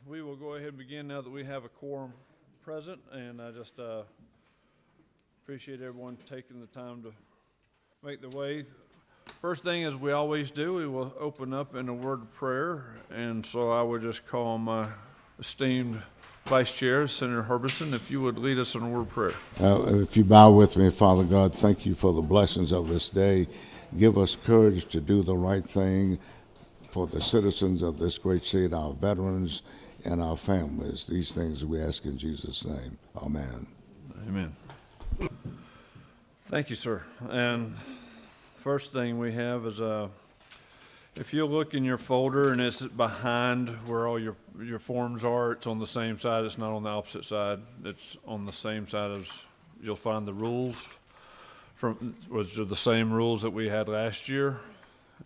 We will go ahead and begin now that we have a quorum present, and I just appreciate everyone taking the time to make the way. First thing, as we always do, we will open up in a word of prayer, and so I would just call my esteemed Vice Chair, Senator Harbison, if you would lead us in a word of prayer. If you bow with me, Father God, thank you for the blessings of this day. Give us courage to do the right thing for the citizens of this great state, our veterans, and our families. These things we ask in Jesus' name. Amen. Amen. Thank you, sir. And first thing we have is if you look in your folder and it's behind where all your forms are, it's on the same side. It's not on the opposite side. It's on the same side as you'll find the rules, which are the same rules that we had last year.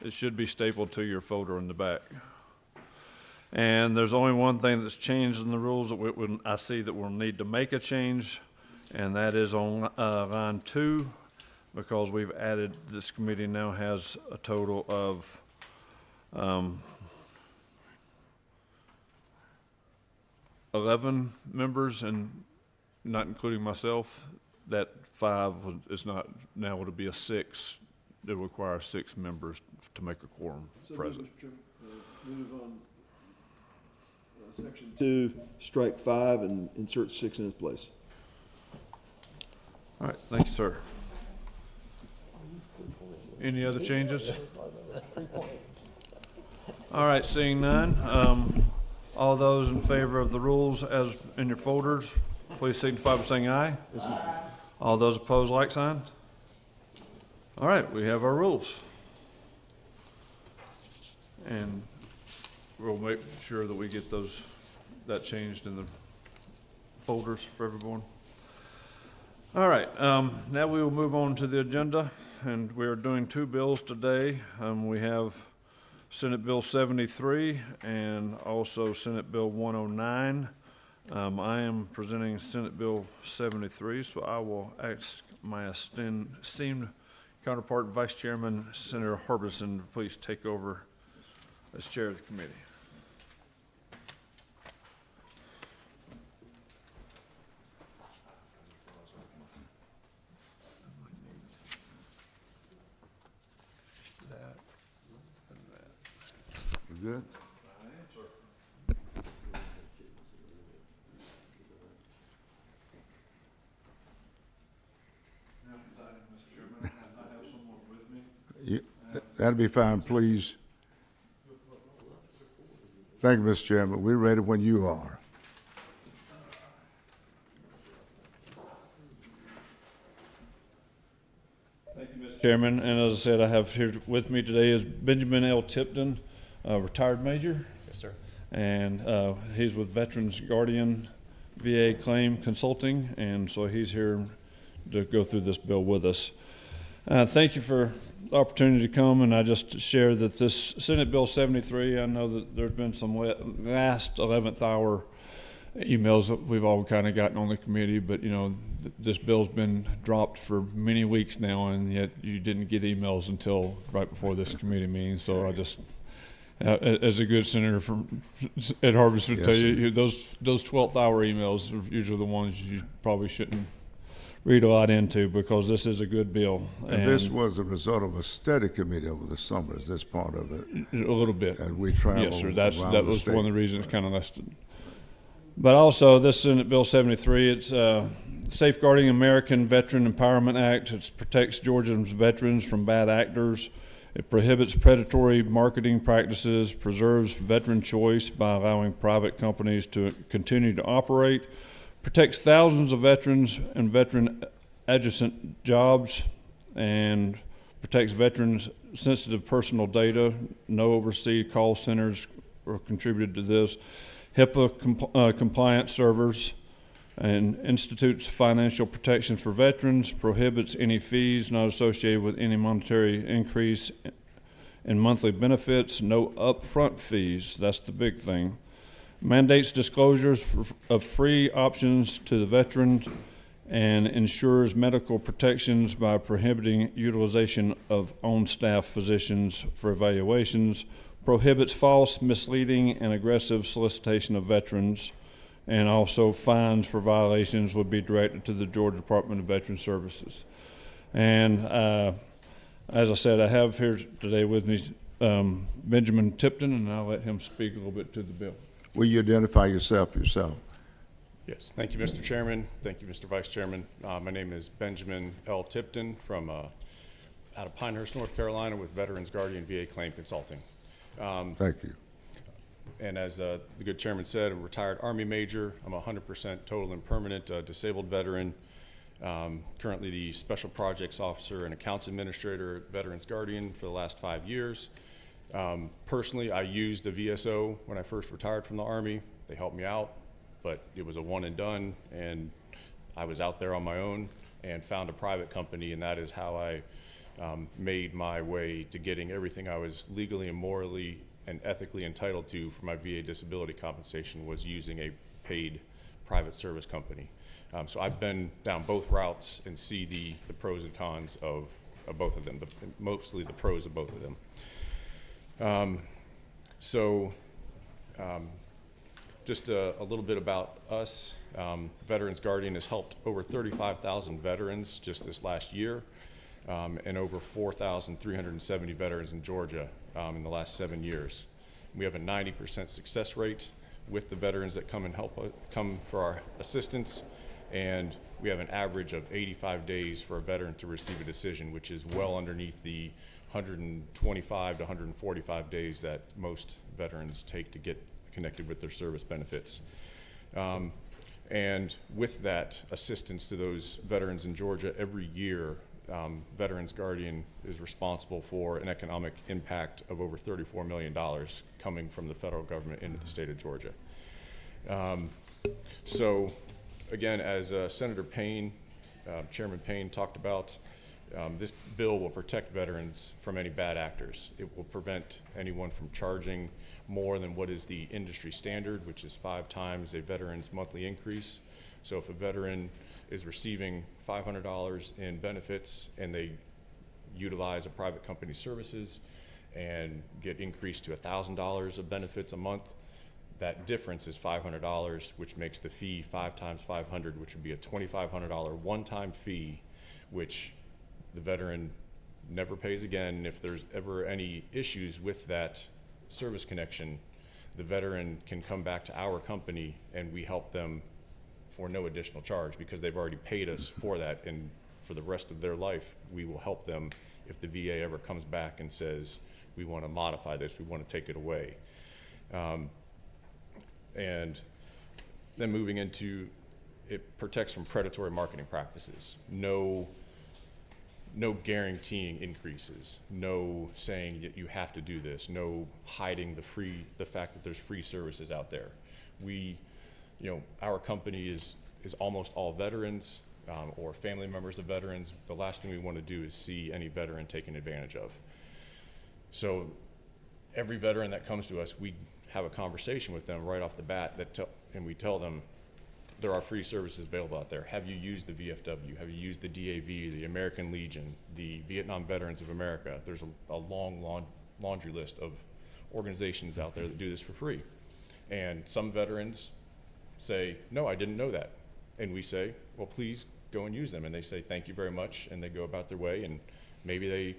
It should be stapled to your folder in the back. And there's only one thing that's changed in the rules that I see that we'll need to make a change, and that is on line 2, because we've added, this committee now has a total of 11 members, and not including myself. That 5 is not, now it'll be a 6. It requires 6 members to make a quorum present. Mr. Chairman, move on section 2, strike 5 and insert 6 in its place. All right, thank you, sir. Any other changes? All right, seeing none. All those in favor of the rules as in your folders, please signify by saying aye. All those opposed, like sign. All right, we have our rules. And we'll make sure that we get that changed in the folders for everyone. All right, now we will move on to the agenda, and we are doing 2 bills today. We have Senate Bill 73 and also Senate Bill 109. I am presenting Senate Bill 73, so I will ask my esteemed counterpart, Vice Chairman Senator Harbison, to please take over as chair of the committee. You good? That'll be fine, please. Thank you, Mr. Chairman. We're ready when you are. Thank you, Mr. Chairman. And as I said, I have here with me today is Benjamin L. Tipton, retired major. Yes, sir. And he's with Veterans Guardian VA Claim Consulting, and so he's here to go through this bill with us. Thank you for the opportunity to come, and I just share that this Senate Bill 73, I know that there's been some last 11th hour emails that we've all kind of gotten on the committee, but you know, this bill's been dropped for many weeks now, and yet you didn't get emails until right before this committee meeting. So I just, as a good senator from Ed Harbison would tell you, those 12th hour emails are usually the ones you probably shouldn't read a lot into, because this is a good bill. And this was a result of a study committee over the summer. Is this part of it? A little bit. And we traveled. Yes, sir. That was one of the reasons kind of listed. But also, this Senate Bill 73, it's Safeguarding American Veteran Empowerment Act. It protects Georgia's veterans from bad actors. It prohibits predatory marketing practices, preserves veteran choice by allowing private companies to continue to operate, protects thousands of veterans and veteran adjacent jobs, and protects veterans' sensitive personal data. No overseas call centers are contributed to this. HIPAA compliant servers, and institutes financial protections for veterans, prohibits any fees not associated with any monetary increase in monthly benefits, no upfront fees, that's the big thing. Mandates disclosures of free options to the veteran, and ensures medical protections by prohibiting utilization of on-staff physicians for evaluations, prohibits false, misleading, and aggressive solicitation of veterans, and also fines for violations would be directed to the Georgia Department of Veteran Services. And as I said, I have here today with me Benjamin Tipton, and I'll let him speak a little bit to the bill. Will you identify yourself? Yes, thank you, Mr. Chairman. Thank you, Mr. Vice Chairman. My name is Benjamin L. Tipton from out of Pinehurst, North Carolina, with Veterans Guardian VA Claim Consulting. Thank you. And as the good chairman said, I'm a retired Army major. I'm a 100% total and permanent disabled veteran. Currently the Special Projects Officer and Accounts Administrator at Veterans Guardian for the last 5 years. Personally, I used a VSO when I first retired from the Army. They helped me out, but it was a one and done, and I was out there on my own and found a private company, and that is how I made my way to getting everything I was legally and morally and ethically entitled to for my VA disability compensation, was using a paid private service company. So I've been down both routes and see the pros and cons of both of them, mostly the pros of both of them. Just a little bit about us. Veterans Guardian has helped over 35,000 veterans just this last year, and over 4,370 veterans in Georgia in the last 7 years. We have a 90% success rate with the veterans that come for our assistance, and we have an average of 85 days for a veteran to receive a decision, which is well underneath the 125 to 145 days that most veterans take to get connected with their service benefits. And with that assistance to those veterans in Georgia, every year Veterans Guardian is responsible for an economic impact of over $34 million coming from the federal government into the state of Georgia. So again, as Senator Payne, Chairman Payne talked about, this bill will protect veterans from any bad actors. It will prevent anyone from charging more than what is the industry standard, which is 5 times a veteran's monthly increase. So if a veteran is receiving $500 in benefits and they utilize a private company's services and get increased to $1,000 of benefits a month, that difference is $500, which makes the fee 5 times 500, which would be a $2,500 one-time fee, which the veteran never pays again. If there's ever any issues with that service connection, the veteran can come back to our company and we help them for no additional charge, because they've already paid us for that, and for the rest of their life we will help them if the VA ever comes back and says, we want to modify this, we want to take it away. And then moving into, it protects from predatory marketing practices. No guaranteeing increases, no saying that you have to do this, no hiding the fact that there's free services out there. Our company is almost all veterans or family members of veterans. The last thing we want to do is see any veteran taken advantage of. So every veteran that comes to us, we have a conversation with them right off the bat and we tell them, there are free services available out there. Have you used the VFW? Have you used the DAV, the American Legion, the Vietnam Veterans of America? There's a long laundry list of organizations out there that do this for free. And some veterans say, no, I didn't know that. And we say, well, please go and use them. And they say, thank you very much. And they go about their way, and maybe they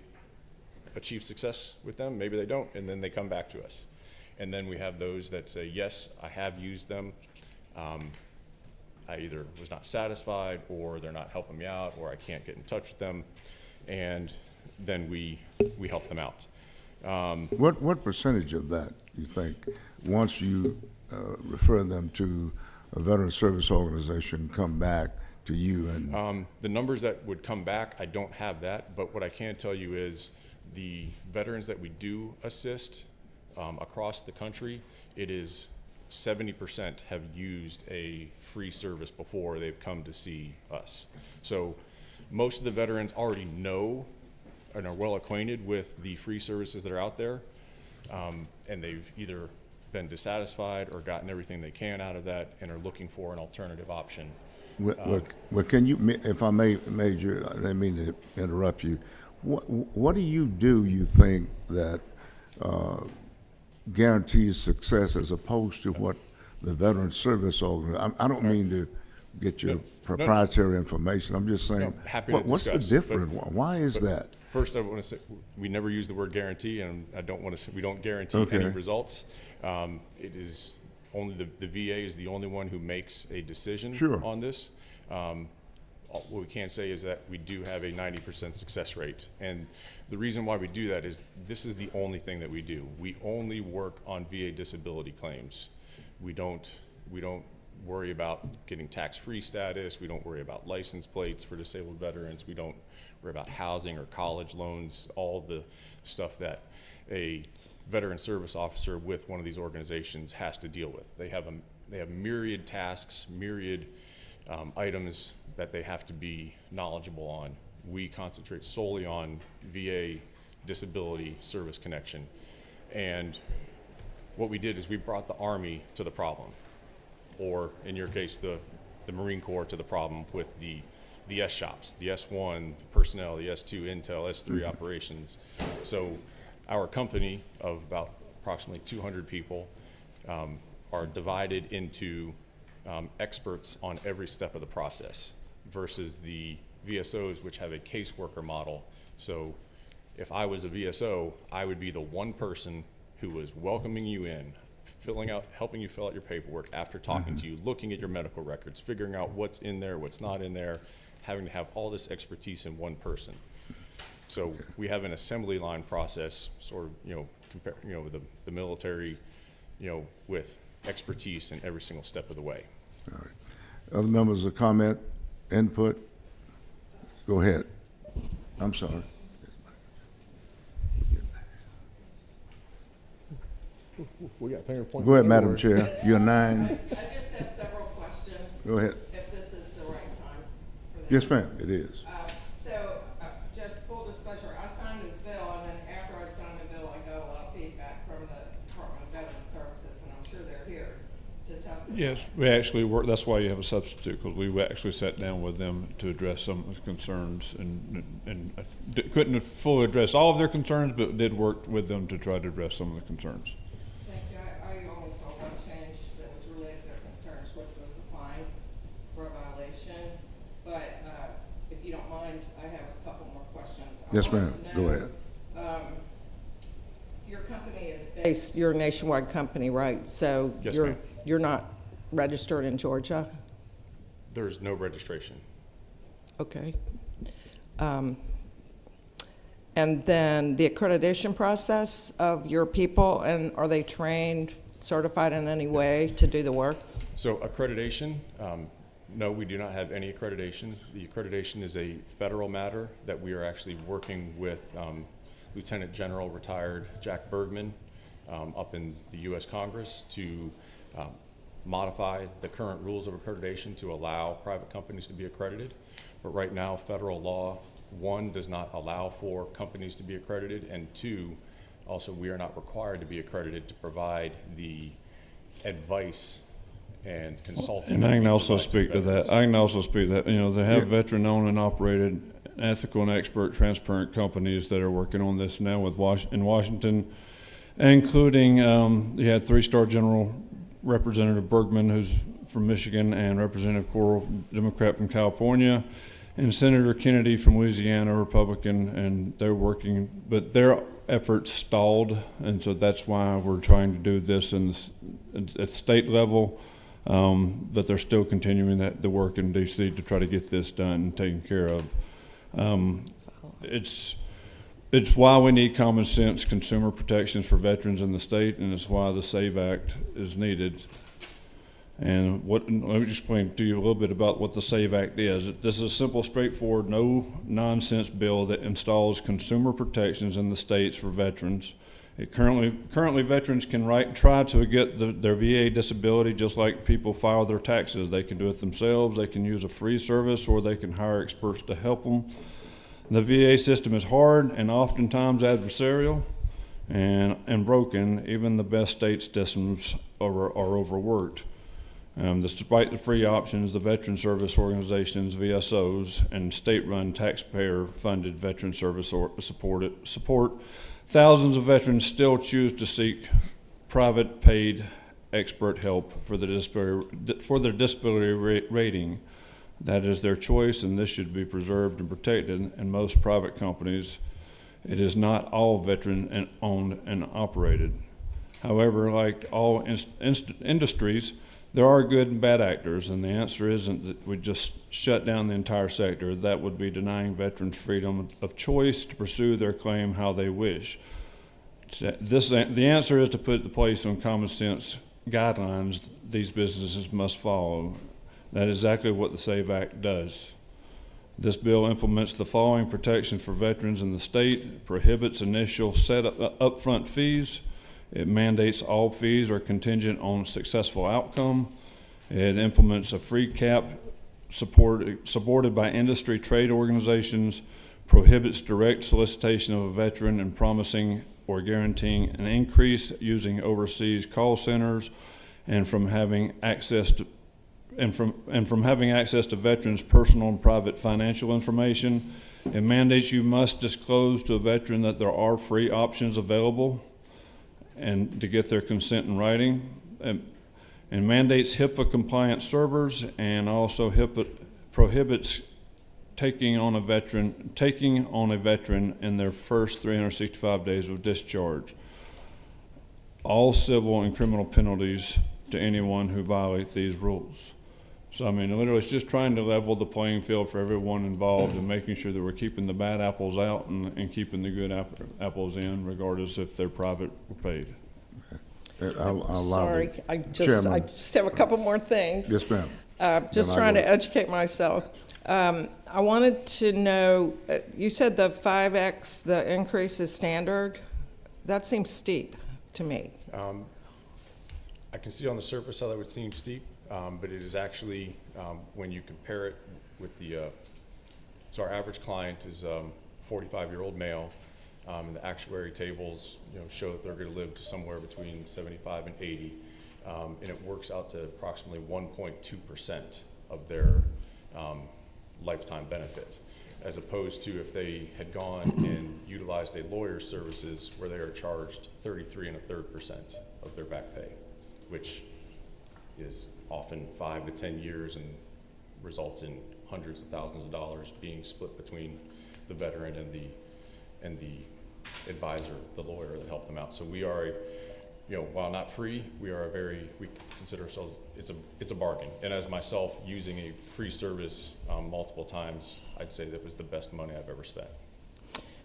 achieve success with them, maybe they don't, and then they come back to us. And then we have those that say, yes, I have used them. I either was not satisfied, or they're not helping me out, or I can't get in touch with them, and then we help them out. What percentage of that you think, once you refer them to a veteran service organization, come back to you? And the numbers that would come back, I don't have that, but what I can tell you is the veterans that we do assist across the country, it is 70% have used a free service before they've come to see us. So most of the veterans already know and are well acquainted with the free services that are out there, and they've either been dissatisfied or gotten everything they can out of that and are looking for an alternative option. Well, can you, if I may, Major, I didn't mean to interrupt you. What do, you think, that guarantees success as opposed to what the Veteran Service Organization, I don't mean to get your proprietary information, I'm just saying, happy to what's the discuss, difference? Why is that? First, I want to say, we never use the word guarantee, and I don't want to say, we don't guarantee Okay. any results. It is only, the VA is the only one who makes a decision Sure. on this. What we can say is that we do have a 90% success rate. And the reason why we do that is this is the only thing that we do. We only work on VA disability claims. We don't worry about getting tax-free status. We don't worry about license plates for disabled veterans. We don't worry about housing or college loans, all the stuff that a veteran service officer with one of these organizations has to deal with. They have myriad tasks, myriad items that they have to be knowledgeable on. We concentrate solely on VA disability service connection. And what we did is we brought the Army to the problem, or in your case, the Marine Corps to the problem with the S shops, the S1 personnel, the S2 intel, S3 operations. So our company of about approximately 200 people are divided into experts on every step of the process versus the VSOs, which have a caseworker model. So if I was a VSO, I would be the one person who was welcoming you in, helping you fill out your paperwork after talking to you, looking at your medical records, figuring out what's in there, what's not in there, having to have all this expertise in one person. So we have an assembly line process, sort of, compare, with the military, with expertise in every single step of the way. All right. Other members of comment, input? Go ahead. I'm sorry. We got finger pointing. Go ahead, Madam Chair. You're 9. I just have several questions. Go ahead. If this is the right time for that. Yes, ma'am, it is. Just full disclosure, I signed this bill, and then after I signed the bill, I got a lot of feedback from the Department of Veteran Services, and I'm sure they're here to testify. Yes, we actually work, that's why you have a substitute, because we actually sat down with them to address some of the concerns and couldn't fully address all of their concerns, but did work with them to try to address some of the concerns. Thank you. I only saw one change that was related to their concerns, which was the fine for a violation. But if you don't mind, I have a couple more questions. Yes, ma'am. Go ahead. Your company is based, you're a nationwide company, right? So Yes, ma'am. you're not registered in Georgia? There's no registration. Okay. And then the accreditation process of your people, and are they trained, certified in any way to do the work? So accreditation, no, we do not have any accreditation. The accreditation is a federal matter that we are actually working with Lieutenant General retired Jack Bergman up in the U.S. Congress to modify the current rules of accreditation to allow private companies to be accredited. But right now, federal law, 1, does not allow for companies to be accredited, and 2, also we are not required to be accredited to provide the advice and consulting. And I can that we also provide speak to veterans. that. I can also speak to that. They have veteran-owned and operated, ethical and expert, transparent companies that are working on this now in Washington, including you had 3-star General Representative Bergman, who's from Michigan, and Representative Coral, Democrat from California, and Senator Kennedy from Louisiana, Republican, and they're working, but their efforts stalled, and so that's why we're trying to do this at state level. But they're still continuing the work in D.C. to try to get this done and taken care of. It's why we need common sense consumer protections for veterans in the state, and it's why the SAVE Act is needed. And let me explain to you a little bit about what the SAVE Act is. This is a simple, straightforward, no-nonsense bill that installs consumer protections in the states for veterans. Currently, veterans can try to get their VA disability just like people file their taxes. They can do it themselves, they can use a free service, or they can hire experts to help them. The VA system is hard and oftentimes adversarial and broken. Even the best state systems are overworked. Despite the free options, the Veteran Service Organizations, VSOs, and state-run taxpayer-funded veteran service support, thousands of veterans still choose to seek private paid expert help for the disability rating. That is their choice, and this should be preserved and protected. In most private companies, it is not all veteran owned and operated. However, like all industries, there are good and bad actors, and the answer isn't that we just shut down the entire sector. That would be denying veterans freedom of choice to pursue their claim how they wish. The answer is to put the place on common sense guidelines these businesses must follow. That is exactly what the SAVE Act does. This bill implements the following protections for veterans in the state: prohibits initial upfront fees. It mandates all fees are contingent on successful outcome. It implements a free cap supported by industry trade organizations, prohibits direct solicitation of a veteran and promising or guaranteeing an increase using overseas call centers, and from having access to veterans' personal and private financial information. It mandates you must disclose to a veteran that there are free options available and to get their consent in writing, and mandates HIPAA compliant servers, and also HIPAA prohibits taking on a veteran in their first 365 days of discharge. All civil and criminal penalties to anyone who violates these rules. So I mean, literally, it's just trying to level the playing field for everyone involved and making sure that we're keeping the bad apples out and keeping the good apples in, regardless if they're private or paid. Sorry, I Chairman. just have a couple more things. Yes, ma'am. Just Then I trying go. to educate myself. I wanted to know, you said the 5X, the increase is standard. That seems steep to me. I can see on the surface how that would seem steep, but it is actually, when you compare it with so our average client is 45-year-old male, and the actuary tables, show that they're going to live to somewhere between 75 and 80, and it works out to approximately 1.2% of their lifetime benefit, as opposed to if they had gone and utilized a lawyer's services where they are charged 33 1/3% of their back pay, which is often 5 to 10 years and results in hundreds of thousands of dollars being split between the veteran and the advisor, the lawyer that helped them out. So we are, while not free, we consider ourselves, it's a bargain. And as myself using a free service multiple times, I'd say that was the best money I've ever spent.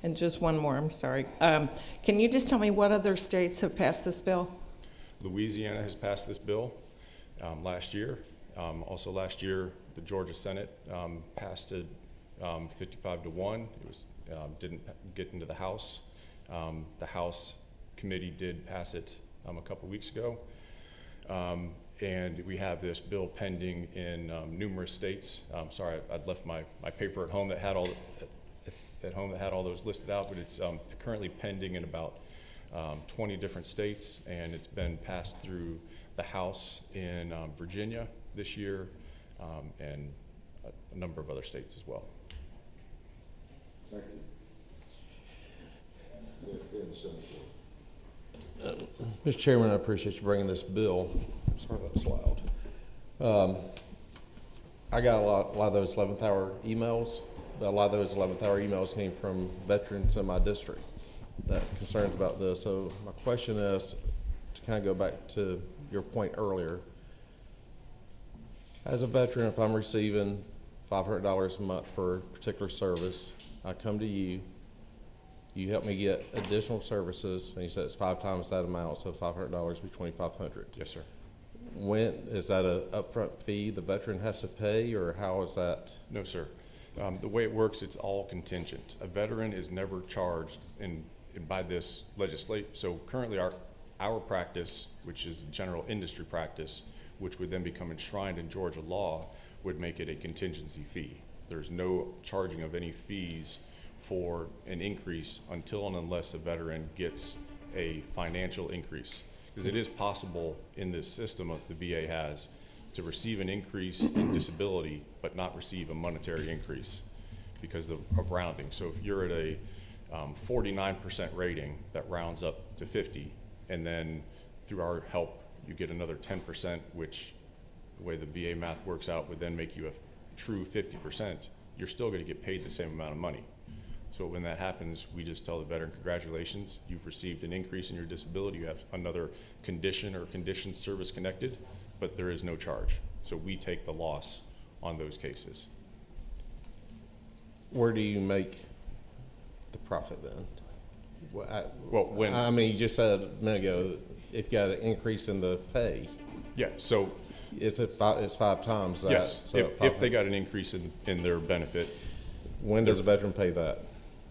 And just one more, I'm sorry. Can you just tell me what other states have passed this bill? Louisiana has passed this bill last year. Also last year, the Georgia Senate passed it 55-1. It was didn't get into the House. The House committee did pass it a couple weeks ago. And we have this bill pending in numerous states. Sorry, I'd left my paper at home that had all those listed out, but it's currently pending in about 20 different states, and it's been passed through the House in Virginia this year, and a number of other states as well. Mr. Chairman, I appreciate you bringing this bill. Sorry that's loud. I got a lot of those 11th hour emails, but a lot of those 11th hour emails came from veterans in my district that concerns about this. So my question is, to kind of go back to your point earlier, as a veteran, if I'm receiving $500 a month for a particular service, I come to you, you help me get additional services, and you said it's 5 times that amount, so $500 would be $2,500. Yes, sir. When is that a upfront fee the veteran has to pay, or how is that? No, sir. The way it works, it's all contingent. A veteran is never charged by this legislation. So currently our practice, which is general industry practice, which would then become enshrined in Georgia law, would make it a contingency fee. There's no charging of any fees for an increase until and unless a veteran gets a financial increase. Because it is possible in this system that the VA has to receive an increase in disability but not receive a monetary increase because of rounding. So if you're at a 49% rating that rounds up to 50, and then through our help, you get another 10%, which the way the VA math works out would then make you a true 50%, you're still going to get paid the same amount of money. So when that happens, we just tell the veteran, congratulations, you've received an increase in your disability, you have another condition or conditions service connected, but there is no charge. So we take the loss on those cases. Where do you make the profit then? Well, when, I mean, you just said a minute ago, if you got an increase in the pay, yeah, so it's 5 times that. yes, So if they got an increase in their benefit when does a veteran pay that?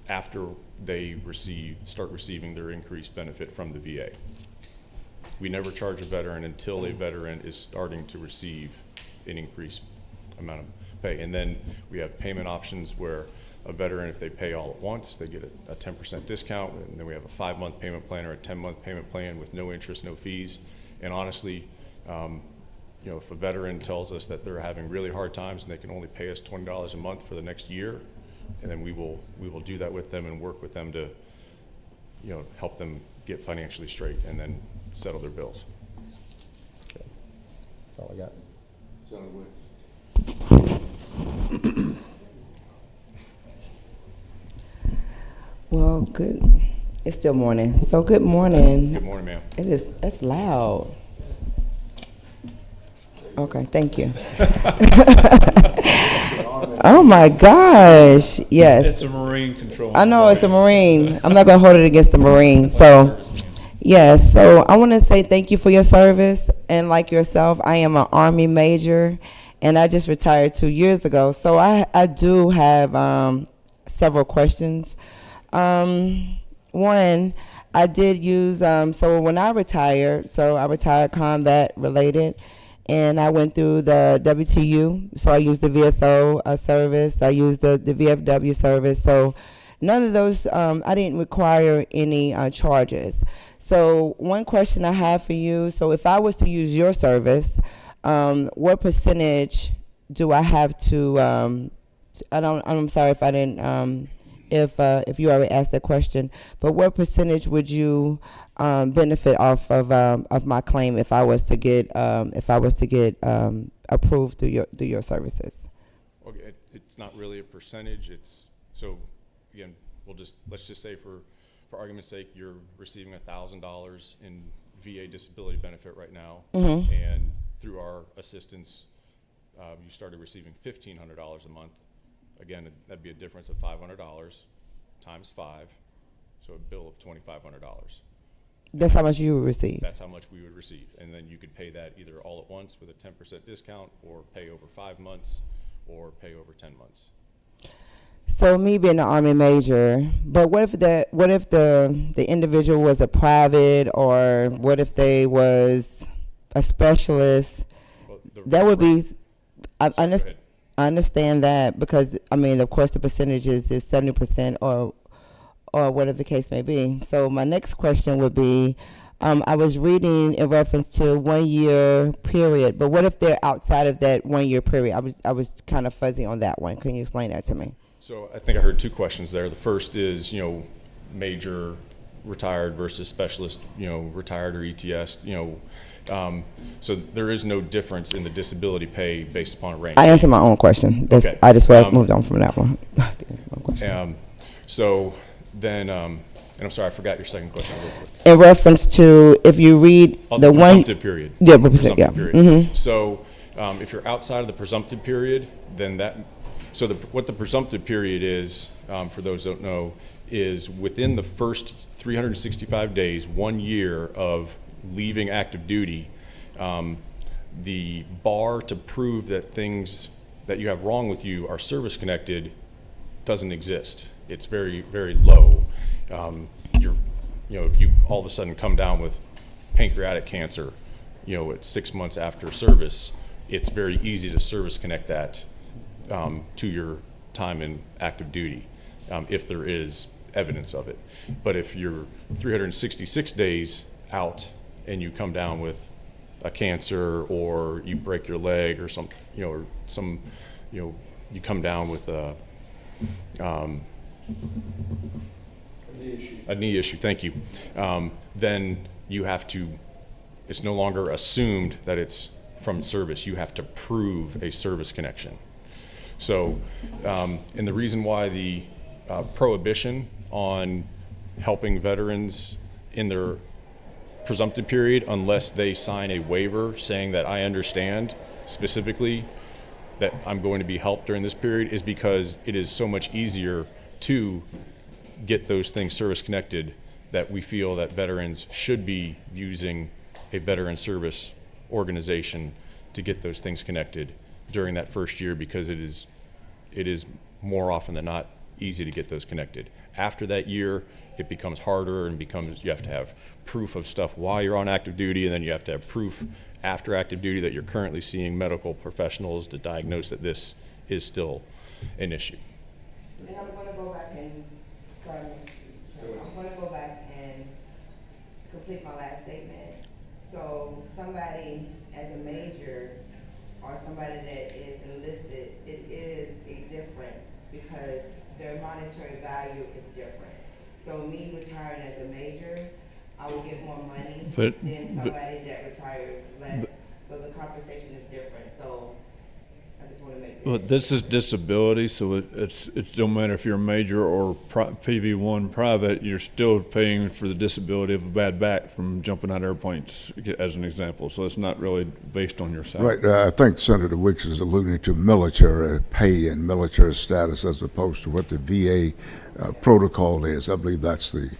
after they start receiving their increased benefit from the VA. We never charge a veteran until a veteran is starting to receive an increased amount of pay. And then we have payment options where a veteran, if they pay all at once, they get a 10% discount. And then we have a 5-month payment plan or a 10-month payment plan with no interest, no fees. And honestly, you know, if a veteran tells us that they're having really hard times and they can only pay us $20 a month for the next year, and then we will do that with them and work with them to, you know, help them get financially straight and then settle their bills. That's all I got. Well, good. It's still morning. So good morning. Good morning, ma'am. It is, that's loud. Okay, thank you. Oh my gosh, yes. It's a Marine control. I know it's a Marine. I'm not gonna hold it against the Marine, so. Yes, so I wanna say thank you for your service, and like yourself, I am an Army major, and I just retired 2 years ago, so I do have several questions. One, I did use, so when I retired combat related, and I went through the WTU, so I used the VSO service, I used the VFW service, so none of those, I didn't require any charges. So one question I have for you, so if I was to use your service, what percentage do I have to, I'm sorry if I didn't, if you already asked that question, but what percentage would you benefit off of my claim if I was to get approved through your services? Okay, it's not really a percentage. It's so again, let's just say for argument's sake, you're receiving $1,000 in VA disability benefit right now, and through our assistance, you started receiving $1,500 a month. Again, that'd be a difference of $500 times 5, so a bill of $2,500. That's how much you would receive. That's how much we would receive, and then you could pay that either all at once with a 10% discount, or pay over 5 months, or pay over 10 months. So me being an Army major, but what if the individual was a private, or what if they was a specialist? Well, That would be, I Sorry, go ahead. understand that, because I mean, of course, the percentage is 70% or whatever the case may be. So my next question would be, I was reading in reference to 1 year period, but what if they're outside of that 1 year period? I was kind of fuzzy on that one. Can you explain that to me? So I think I heard 2 questions there. The first is, you know, major retired versus specialist, you know, retired or ETS, you know. So there is no difference in the disability pay based upon rank. I answered my own question. Okay. I just moved on from that one. I answered my question. So then, and I'm sorry, I forgot your second question real quick. In reference to, if you read The presumptive period. Yeah, presumptive, yeah. Period. So if you're outside of the presumptive period, then what the presumptive period is, for those who don't know, is within the first 365 days, 1 year of leaving active duty, the bar to prove that things that you have wrong with you are service connected doesn't exist. It's very, very low. If you all of a sudden come down with pancreatic cancer, you know, at 6 months after service, it's very easy to service connect that to your time in active duty, if there is evidence of it. But if you're 366 days out and you come down with a cancer, or you break your leg, or you come down with a knee issue. Thank you. Then you have to It's no longer assumed that it's from service. You have to prove a service connection. So, and the reason why the prohibition on helping veterans in their presumptive period, unless they sign a waiver saying that I understand specifically that I'm going to be helped during this period, is because it is so much easier to get those things service connected that we feel that veterans should be using a veteran service organization to get those things connected during that first year, because it is more often than not easy to get those connected. After that year, it becomes harder and you have to have proof of stuff while you're on active duty, and then you have to have proof after active duty that you're currently seeing medical professionals to diagnose that this is still an issue. And I'm gonna go back and, sorry, Mr. Chairman, I'm gonna go back and complete my last statement. So somebody as a major or somebody that is enlisted, it is a difference because their monetary value is different. So me retiring as a major, I will get more money than somebody that retires less. So the compensation is different. So I just want to make Well, this is disability, so it don't matter if you're a major or PV1 private, you're still paying for the disability of a bad back from jumping out of airplanes, as an example. So it's not really based on your salary. Right. I think Senator Wicks is alluding to military pay and military status as opposed to what the VA protocol is. I believe that's the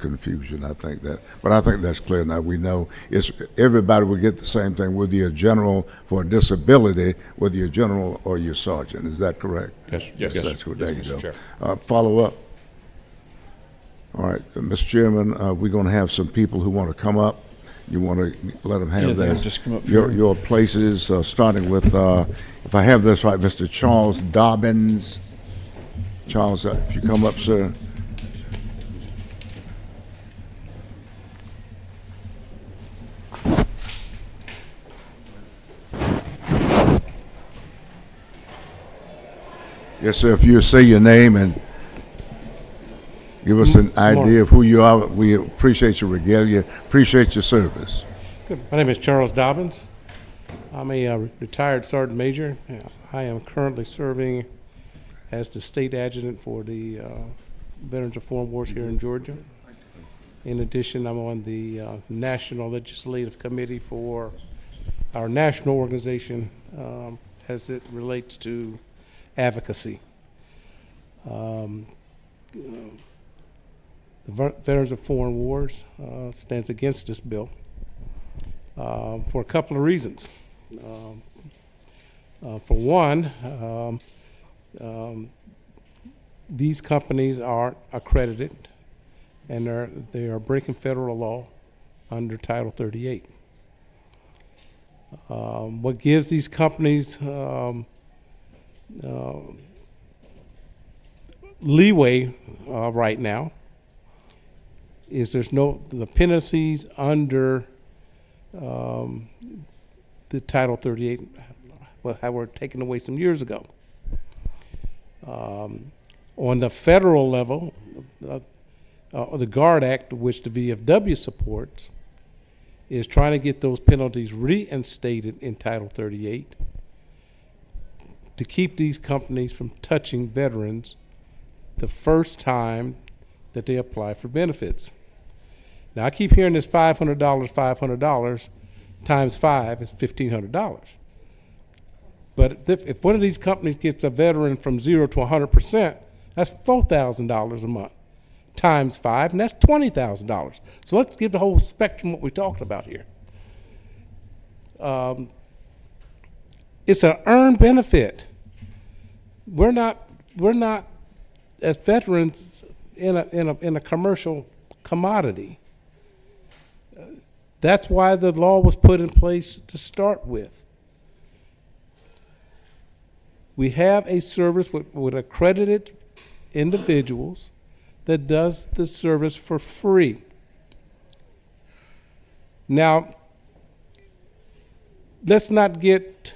confusion. I think that, but I think that's clear now. We know it's everybody will get the same thing, whether you're a general for a disability, whether you're a general or you're sergeant. Is that correct? Yes. That's what. There Yes, you Mr. go. Chair. Follow up. All right, Mr. Chairman, we're going to have some people who want to come up. You want to let them have Yeah, their they'll just come up here. your places, starting with, if I have this right, Mr. Charles Dobbins. Charles, if you come up, sir. Yes, sir. If you say your name and give us an idea of who you are, we appreciate your regalia, appreciate your service. Good. My name is Charles Dobbins. I'm a retired sergeant major. I am currently serving as the state adjutant for the Veterans of Foreign Wars here in Georgia. In addition, I'm on the National Legislative Committee for our national organization as it relates to advocacy. The Veterans of Foreign Wars stands against this bill for a couple of reasons. For one, these companies are accredited and they are breaking federal law under Title 38. What gives these companies leeway right now is the penalties under the Title 38 were taken away some years ago. On the federal level, the GUARD Act, which the VFW supports, is trying to get those penalties reinstated in Title 38 to keep these companies from touching veterans the first time that they apply for benefits. Now, I keep hearing this $500 times 5 is $1,500. But if one of these companies gets a veteran from 0 to 100%, that's $4,000 a month times 5, and that's $20,000. So let's give the whole spectrum what we're talking about here. It's an earned benefit. We're not as veterans in a commercial commodity. That's why the law was put in place to start with. We have a service with accredited individuals that does the service for free. Now, let's not get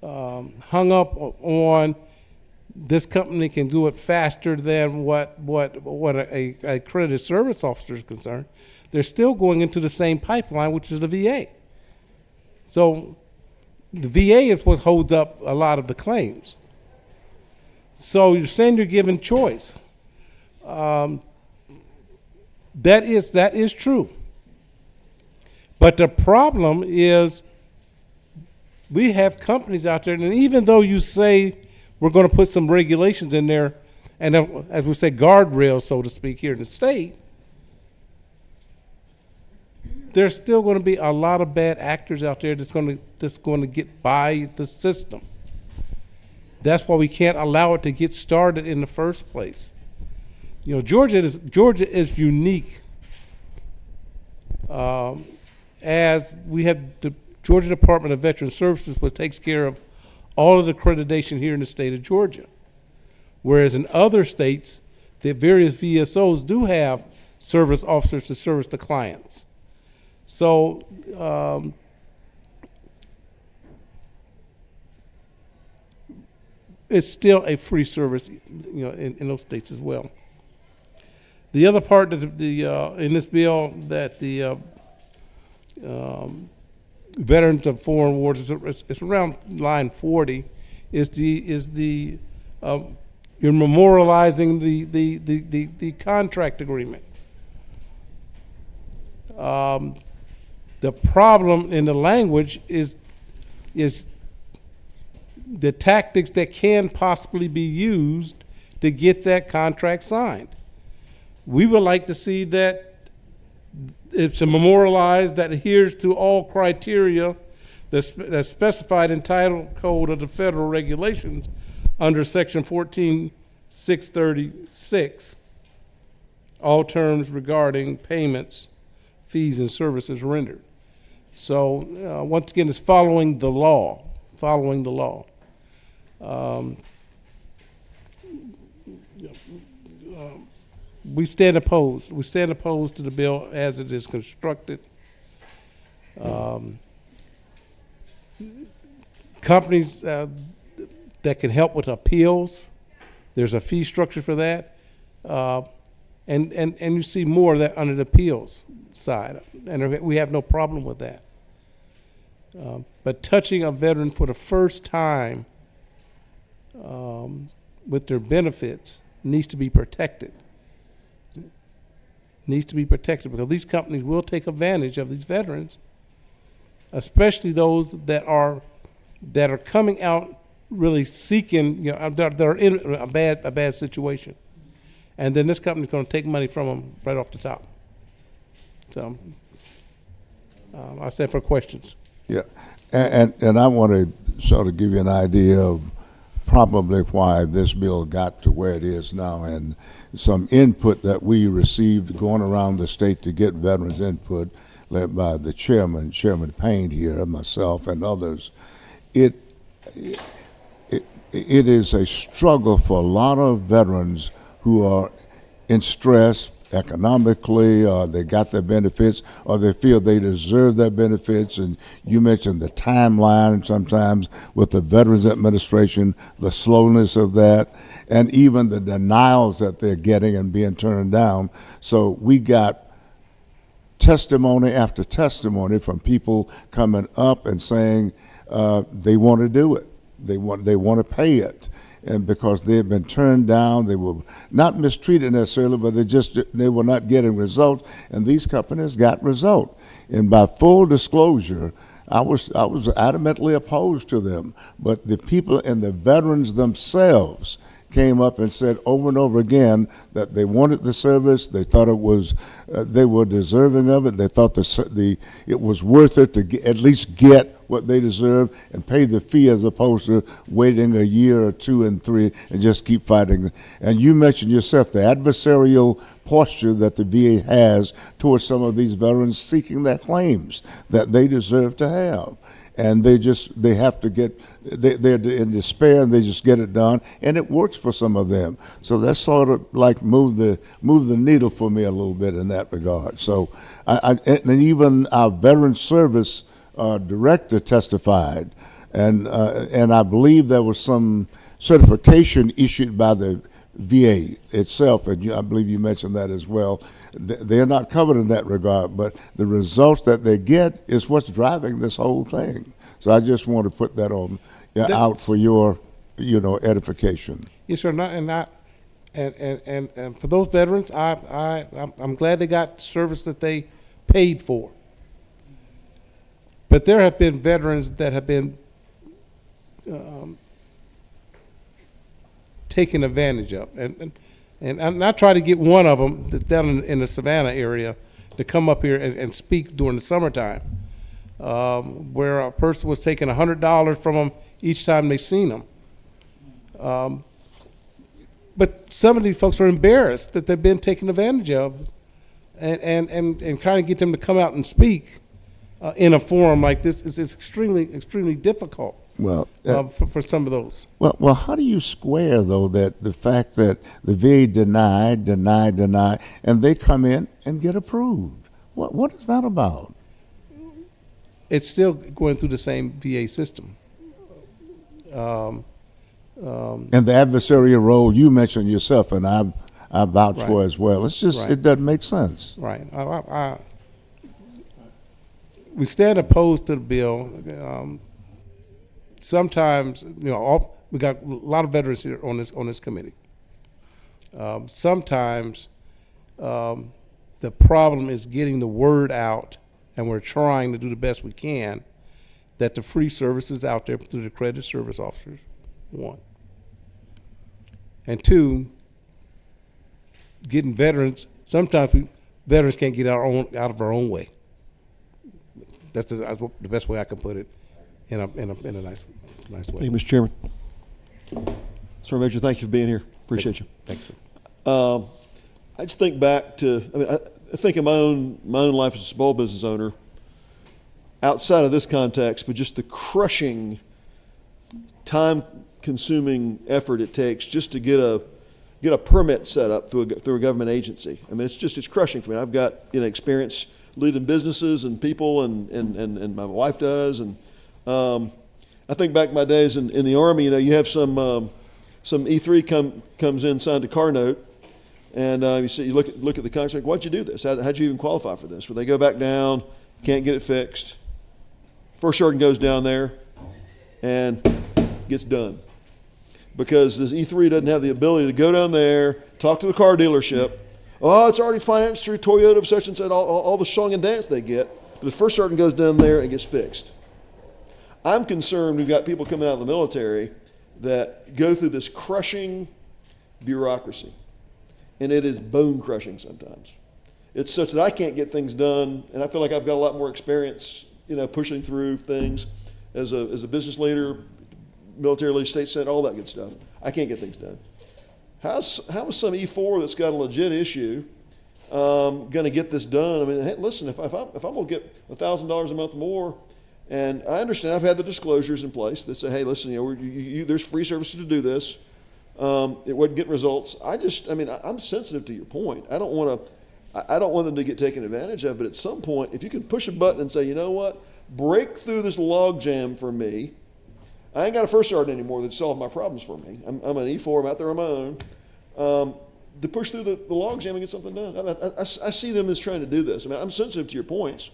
hung up on this company can do it faster than what a accredited service officer is concerned, they're still going into the same pipeline, which is the VA. So the VA is what holds up a lot of the claims. So you're saying you're given choice. That is true. But the problem is we have companies out there, and even though you say we're going to put some regulations in there, and as we say, guardrails, so to speak, here in the state, there's still going to be a lot of bad actors out there that's going to get by the system. That's why we can't allow it to get started in the first place. You know, Georgia is unique, as we have the Georgia Department of Veteran Services, which takes care of all of the accreditation here in the state of Georgia. Whereas in other states, the various VSOs do have service officers to service the clients. So it's still a free service, you know, in those states as well. The other part that in this bill that the veterans of foreign wars, it's around line 40, is you're memorializing the contract agreement. The problem in the language is the tactics that can possibly be used to get that contract signed. We would like to see that it's a memorialized that adheres to all criteria that's specified in Title Code of the Federal Regulations under Section 14636, all terms regarding payments, fees, and services rendered. So once again, it's following the law, we stand opposed. We stand opposed to the bill as it is constructed. Companies that can help with appeals, there's a fee structure for that, and you see more of that under the appeals side, and we have no problem with that. But touching a veteran for the first time with their benefits needs to be protected. Because these companies will take advantage of these veterans, especially those that are coming out really seeking, you know, that are in a bad situation, and then this company's going to take money from them right off the top. So I stand for questions. Yeah, and I want to sort of give you an idea of probably why this bill got to where it is now, and some input that we received going around the state to get veterans input, led by the Chairman Payne here, myself, and others. It is a struggle for a lot of veterans who are in stress economically, they got their benefits, or they feel they deserve their benefits. And you mentioned the timeline sometimes with the Veterans Administration, the slowness of that, and even the denials that they're getting and being turned down. So we got testimony after testimony from people coming up and saying they want to do it. They want to pay it. And because they've been turned down, they were not mistreated necessarily, but they were not getting results, and these companies got results. And by full disclosure, I was adamantly opposed to them, but the people and the veterans themselves came up and said over and over again that they wanted the service. They thought it was, they were deserving of it. They thought it was worth it to at least get what they deserve and pay the fee, as opposed to waiting a year or 2 and 3 and just keep fighting. And you mentioned yourself the adversarial posture that the VA has towards some of these veterans seeking their claims that they deserve to have. And they have to get, they're in despair, and they just get it done, and it works for some of them. So that's sort of like move the needle for me a little bit in that regard. So and even our veteran service director testified, and I believe there was some certification issued by the VA itself, and I believe you mentioned that as well. They're not covered in that regard, but the results that they get is what's driving this whole thing. So I just want to put that on out for your, edification. Yes, sir. And for those veterans, I'm glad they got service that they paid for. But there have been veterans that have been taken advantage of, and I try to get one of them that's down in the Savannah area to come up here and speak during the summertime, where a person was taking $100 from them each time they seen them. But some of these folks are embarrassed that they've been taken advantage of, and trying to get them to come out and speak in a forum like this is extremely difficult. Well, for some of those. Well, how do you square though that the fact that the VA denied, and they come in and get approved? What is that about? It's still going through the same VA system. And the adversarial role you mentioned yourself, and I vouch Right. for as well. It's just Right. it doesn't make sense. Right. We stand opposed to the bill. Sometimes, we got a lot of veterans here on this committee. Sometimes the problem is getting the word out, and we're trying to do the best we can, that the free service is out there through the accredited service officers, one. And two, getting veterans, sometimes veterans can't get out of our own way. That's the best way I can put it in a nice way. Thank you, Mr. Chairman. Sir Major, thank you for being here. Appreciate you. Thank you. I just think back to, I think of my own life as a small business owner, outside of this context, but just the crushing, time-consuming effort it takes just to get a permit set up through a government agency. I mean, it's crushing for me. I've got experience leading businesses and people, and my wife does, and I think back to my days in the Army. You have some E3 comes in, signed a car note, and you look at the contract. Why'd you do this? How'd you even qualify for this? Well, they go back down, can't get it fixed. First sergeant goes down there and gets done because this E3 doesn't have the ability to go down there, talk to the car dealership. Oh, it's already financed through Toyota of such and such, all the song and dance they get. But the first sergeant goes down there and gets fixed. I'm concerned we've got people coming out of the military that go through this crushing bureaucracy. And it is bone crushing sometimes. It's such that I can't get things done, and I feel like I've got a lot more experience, pushing through things as a business leader, military leader, state senate, all that good stuff. I can't get things done. How is some E4 that's got a legit issue going to get this done? I mean, hey, listen, if I'm going to get $1,000 a month more, and I understand I've had the disclosures in place that say, hey, listen, there's free services to do this. It wouldn't get results. I'm sensitive to your point. I don't want them to get taken advantage of, but at some point, if you can push a button and say, you know what, break through this log jam for me. I ain't got a first sergeant anymore that solve my problems for me. I'm an E4, I'm out there on my own. To push through the log jam and get something done. I see them as trying to do this. I mean, I'm sensitive to your points.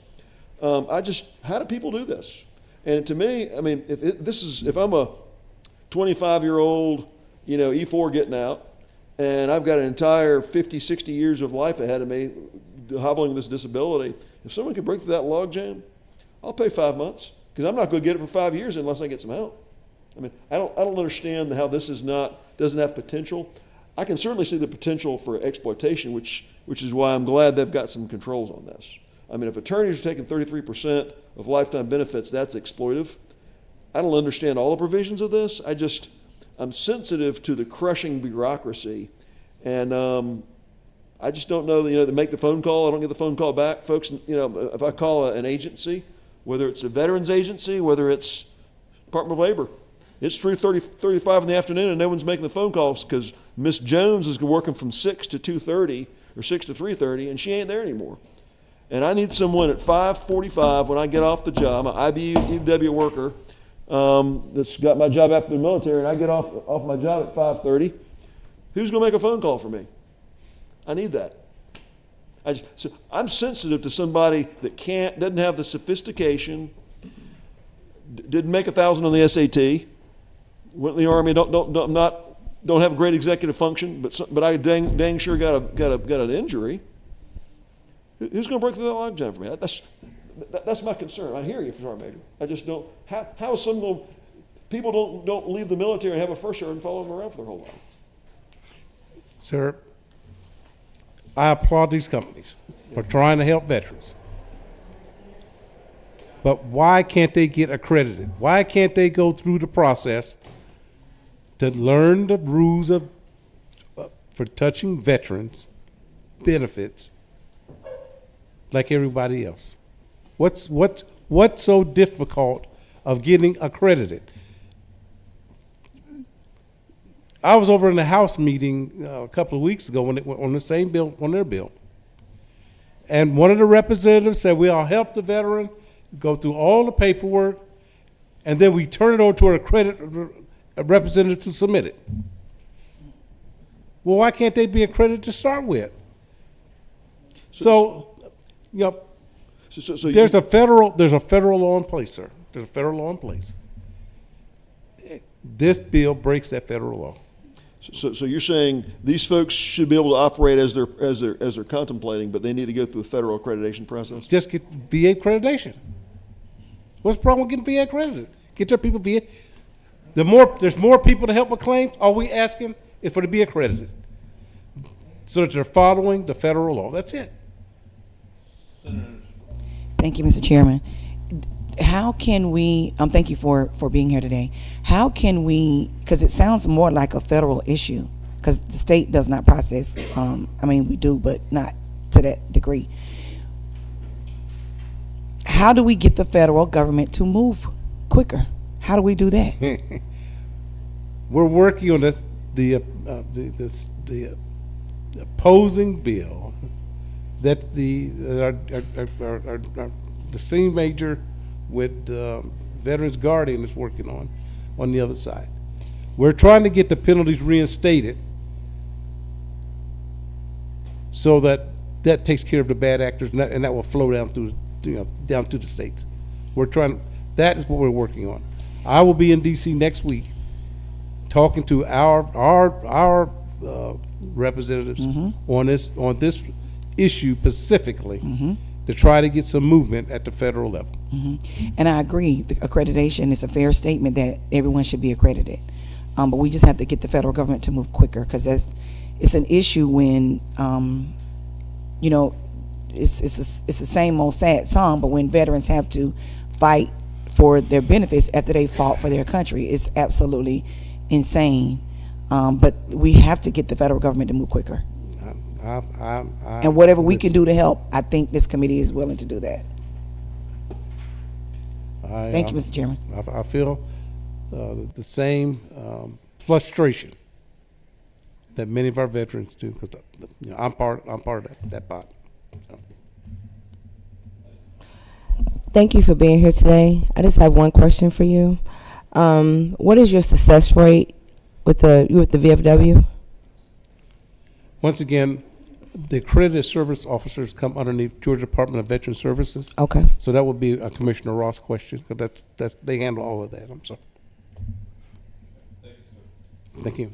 How do people do this? And to me, I mean, if I'm a 25-year-old, E4 getting out, and I've got an entire 50, 60 years of life ahead of me, hobbling this disability, if someone can break through that log jam, I'll pay 5 months, because I'm not going to get it for 5 years unless I get some help. I mean, I don't understand how this doesn't have potential. I can certainly see the potential for exploitation, which is why I'm glad they've got some controls on this. I mean, if attorneys are taking 33% of lifetime benefits, that's exploitive. I don't understand all the provisions of this. I'm sensitive to the crushing bureaucracy, and I just don't know that, they make the phone call, I don't get the phone call back. Folks, if I call an agency, whether it's a veterans agency, whether it's Department of Labor, it's 3:35 in the afternoon and no one's making the phone calls because Miss Jones is working from 6 to 2:30 or 6 to 3:30 and she ain't there anymore. And I need someone at 5:45 when I get off the job, I'm an IBEW worker, that's got my job after the military, and I get off my job at 5:30, who's going to make a phone call for me? I need that. So I'm sensitive to somebody that doesn't have the sophistication, didn't make 1,000 on the SAT, went in the Army, don't have a great executive function, but I dang sure got an injury. Who's going to break through that logjam for me? That's my concern. I hear you, Sergeant Major. I just don't. How is people don't leave the military and have a first sergeant and follow them around for their whole life? Sir, I applaud these companies for trying to help veterans. But why can't they get accredited? Why can't they go through the process to learn the rules for touching veterans benefits like everybody else? What's so difficult of getting accredited? I was over in the House meeting a couple of weeks ago on the same bill, on their bill. And one of the representatives said, we'll help the veteran go through all the paperwork, and then we turn it over to a representative to submit it. Well, why can't they be accredited to start with? So there's a federal law in place, sir. There's a federal law in place. This bill breaks that federal law. So you're saying these folks should be able to operate as they're contemplating, but they need to go through the federal accreditation process? Just get VA accreditation. What's the problem with getting VA accredited? Get their people VA. There's more people to help with claims. All we asking is for to be accredited, so that they're following the federal law. That's it. Thank you, Mr. Chairman. How can we, thank you for being here today. How can we, because it sounds more like a federal issue, because the state does not process, we do, but not to that degree. How do we get the federal government to move quicker? How do we do that? We're working on this, the opposing bill that our distinguished major with Veterans Guardian is working on the other side. We're trying to get the penalties reinstated so that takes care of the bad actors, and that will flow down through down to the states. That is what we're working on. I will be in DC next week talking to our representatives on this issue specifically to try to get some movement at the federal level. And I agree, the accreditation is a fair statement that everyone should be accredited. But we just have to get the federal government to move quicker, because it's an issue when, it's the same old sad song, but when veterans have to fight for their benefits after they fought for their country, it's absolutely insane. But we have to get the federal government to move quicker. And whatever we can do to help, I think this committee is willing to do that. Thank you, Mr. Chairman. I feel the same frustration that many of our veterans do, because I'm part of that pot. Thank you for being here today. I just have one question for you. What is your success rate with the VFW? Once again, the accredited service officers come underneath Georgia Department of Veteran Services. Okay. So that would be a Commissioner Ross question, because that's they handle all of that. I'm sorry. Thank you.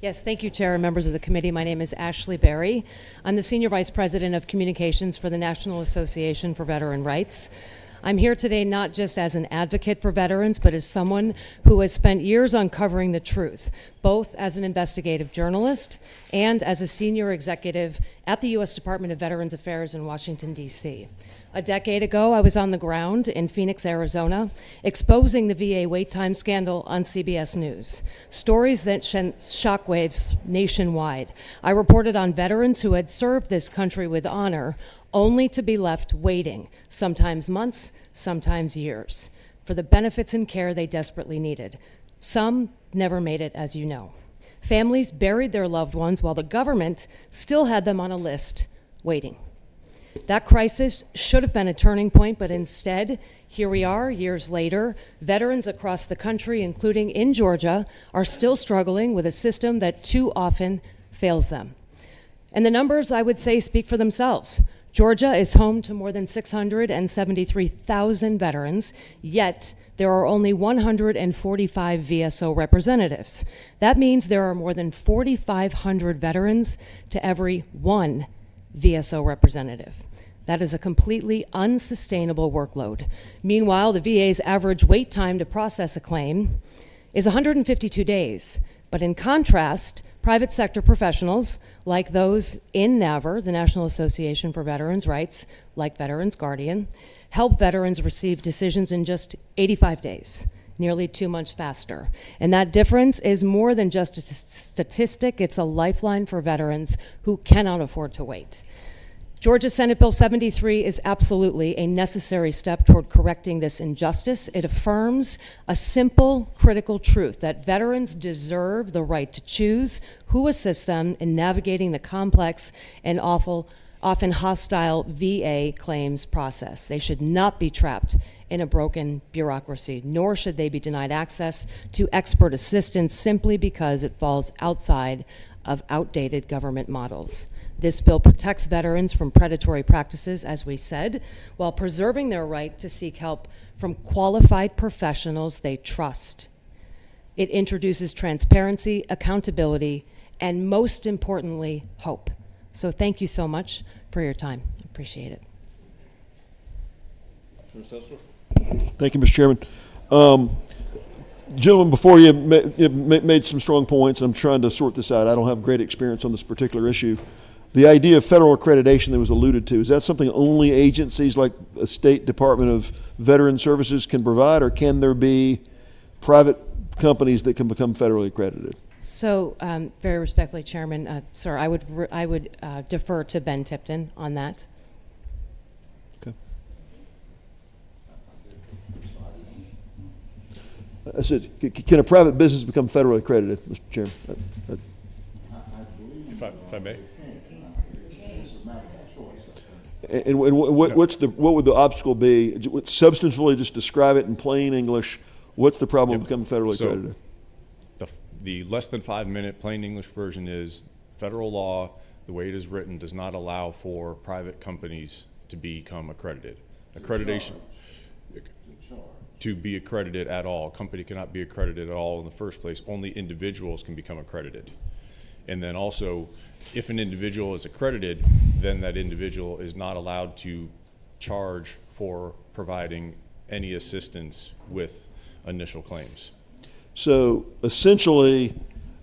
Yes, thank you, Chair and members of the committee. My name is Ashley Berry. I'm the Senior Vice President of Communications for the National Association for Veteran Rights. I'm here today not just as an advocate for veterans, but as someone who has spent years uncovering the truth, both as an investigative journalist and as a senior executive at the U.S. Department of Veterans Affairs in Washington, D.C. A decade ago, I was on the ground in Phoenix, Arizona, exposing the VA wait time scandal on CBS News. Stories that sent shockwaves nationwide. I reported on veterans who had served this country with honor, only to be left waiting, sometimes months, sometimes years, for the benefits and care they desperately needed. Some never made it, as you know. Families buried their loved ones while the government still had them on a list waiting. That crisis should have been a turning point, but instead, here we are, years later. Veterans across the country, including in Georgia, are still struggling with a system that too often fails them. And the numbers, I would say, speak for themselves. Georgia is home to more than 673,000 veterans, yet there are only 145 VSO representatives. That means there are more than 4,500 veterans to every one VSO representative. That is a completely unsustainable workload. Meanwhile, the VA's average wait time to process a claim is 152 days. But in contrast, private sector professionals, like those in NAVR, the National Association for Veterans' Rights, like Veterans Guardian, help veterans receive decisions in just 85 days, nearly 2 months faster. And that difference is more than just a statistic, it's a lifeline for veterans who cannot afford to wait. Georgia Senate Bill 73 is absolutely a necessary step toward correcting this injustice. It affirms a simple, critical truth that veterans deserve the right to choose who assists them in navigating the complex and often hostile VA claims process. They should not be trapped in a broken bureaucracy, nor should they be denied access to expert assistance simply because it falls outside of outdated government models. This bill protects veterans from predatory practices, as we said, while preserving their right to seek help from qualified professionals they trust. It introduces transparency, accountability, and most importantly, hope. So thank you so much for your time. Appreciate it. Thank you, Mr. Chairman. Gentlemen, before you made some strong points. I'm trying to sort this out. I don't have great experience on this particular issue. The idea of federal accreditation that was alluded to, is that something only agencies like the State Department of Veteran Services can provide, or can there be private companies that can become federally accredited? So, very respectfully, Chairman, sir, I would defer to Ben Tipton on that. Okay. I said, can a private business become federally accredited, Mr. Chairman? If I may. And what would the obstacle be? Substantively, just describe it in plain English. What's the problem with becoming federally accredited? The less than 5 minute plain English version is federal law, the way it is written, does not allow for private companies to become accredited. Accreditation, to be accredited at all. A company cannot be accredited at all in the first place. Only individuals can become accredited. And then also, if an individual is accredited, then that individual is not allowed to charge for providing any assistance with initial claims. So essentially,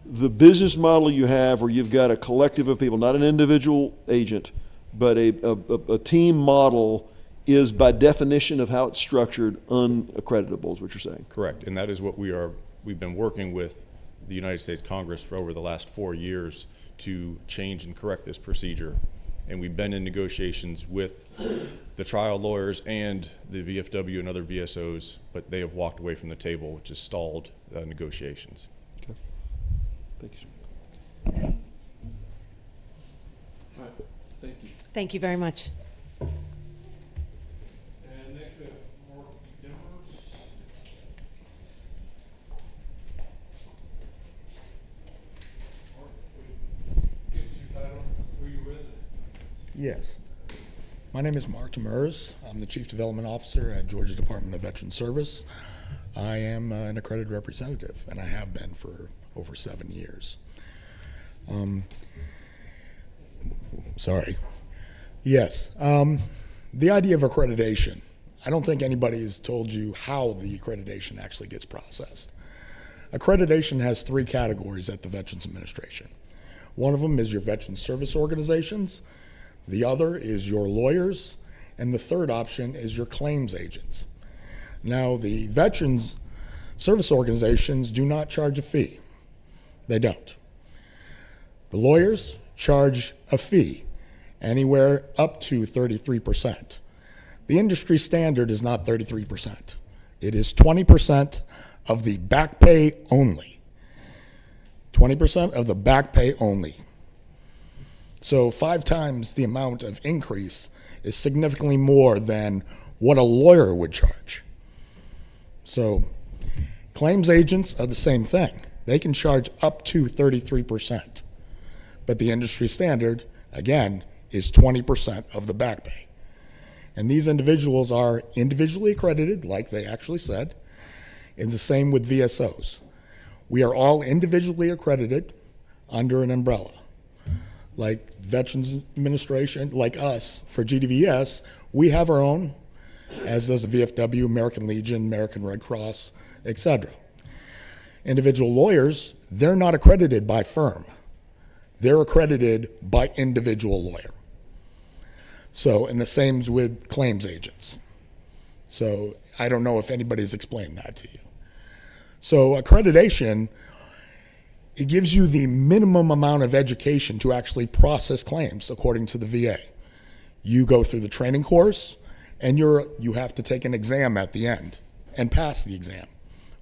the business model you have, where you've got a collective of people, not an individual agent, but a team model, is by definition of how it's structured unaccreditable, is what you're saying. Correct, and that is what we've been working with the United States Congress for over the last 4 years to change and correct this procedure. And we've been in negotiations with the trial lawyers and the VFW and other VSOs, but they have walked away from the table, which has stalled negotiations. Okay. Thank you, sir. Thank you. Thank you very much. And next we have Mark Demers. Mark, give us your title, who you with? Yes. My name is Mark Demers. I'm the Chief Development Officer at Georgia Department of Veterans Service. I am an accredited representative, and I have been for over 7 years. Sorry. Yes. The idea of accreditation, I don't think anybody has told you how the accreditation actually gets processed. Accreditation has 3 categories at the Veterans Administration. One of them is your veterans service organizations, the other is your lawyers, and the third option is your claims agents. Now, the veterans service organizations do not charge a fee. They don't. The lawyers charge a fee, anywhere up to 33%. The industry standard is not 33%. It is 20% of the back pay only. 20% of the back pay only. So 5 times the amount of increase is significantly more than what a lawyer would charge. So claims agents are the same thing. They can charge up to 33%. But the industry standard, again, is 20% of the back pay. And these individuals are individually accredited, like they actually said, and the same with VSOs. We are all individually accredited under an umbrella. Like Veterans Administration, like us, for GDVS, we have our own, as does the VFW, American Legion, American Red Cross, etc. Individual lawyers, they're not accredited by firm. They're accredited by individual lawyer. So, and the same with claims agents. So, I don't know if anybody's explained that to you. So, accreditation, it gives you the minimum amount of education to actually process claims according to the VA. You go through the training course, and you have to take an exam at the end and pass the exam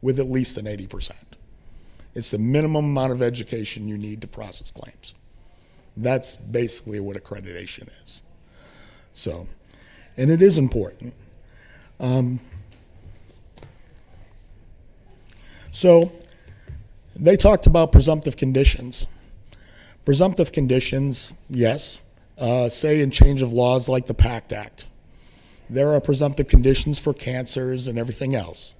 with at least an 80%. It's the minimum amount of education you need to process claims. That's basically what accreditation is. So, and it is important. So, they talked about presumptive conditions. Presumptive conditions, yes, say in change of laws like the PACT Act. There are presumptive conditions for cancers and everything else.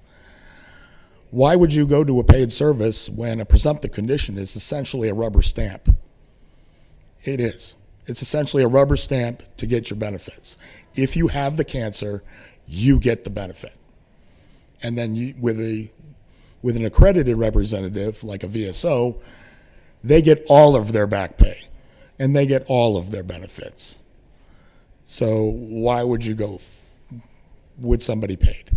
Why would you go to a paid service when a presumptive condition is essentially a rubber stamp? It is. It's essentially a rubber stamp to get your benefits. If you have the cancer, you get the benefit. And then you, with an accredited representative like a VSO, they get all of their back pay and they get all of their benefits. So why would you go with somebody paid?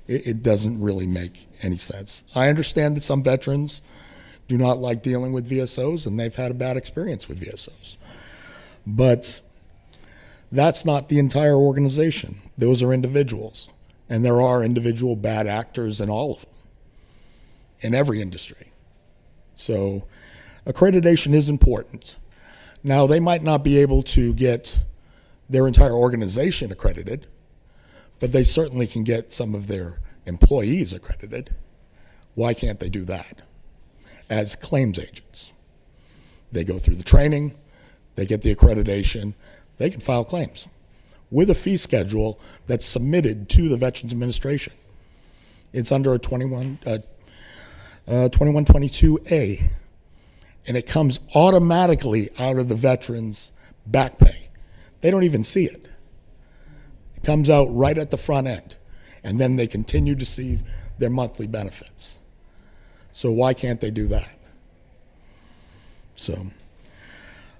It doesn't really make any sense. I understand that some veterans do not like dealing with VSOs and they've had a bad experience with VSOs. But that's not the entire organization. Those are individuals. And there are individual bad actors in all of them, in every industry. So accreditation is important. Now, they might not be able to get their entire organization accredited, but they certainly can get some of their employees accredited. Why can't they do that? As claims agents, they go through the training, they get the accreditation, they can file claims with a fee schedule that's submitted to the Veterans Administration. It's under a 2122A, and it comes automatically out of the veteran's back pay. They don't even see it. It comes out right at the front end, and then they continue to see their monthly benefits. So why can't they do that? So,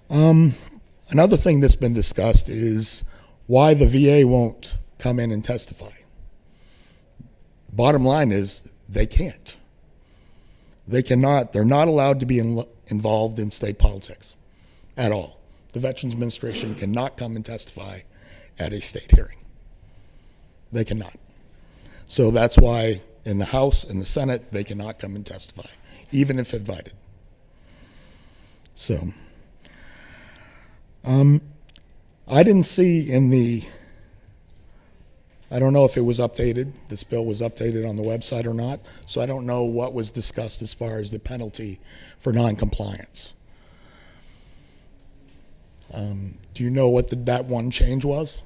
another thing that's been discussed is why the VA won't come in and testify. Bottom line is they can't. They cannot, they're not allowed to be involved in state politics at all. The Veterans Administration cannot come and testify at a state hearing. They cannot. So that's why in the House and the Senate, they cannot come and testify, even if invited. So, I didn't see in I don't know if it was updated, this bill was updated on the website or not, so I don't know what was discussed as far as the penalty for noncompliance. Do you know what that one change was?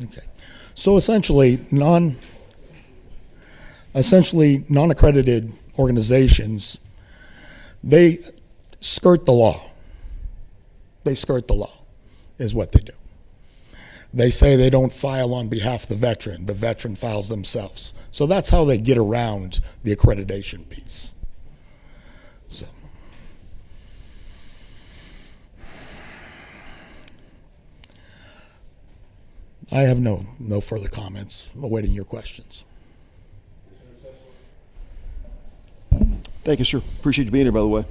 Okay. So essentially, non-accredited organizations, they skirt the law. They skirt the law, is what they do. They say they don't file on behalf of the veteran files themselves. So that's how they get around the accreditation piece. So. I have no further comments. Awaiting your questions. Thank you, sir. Appreciate you being here, by the way.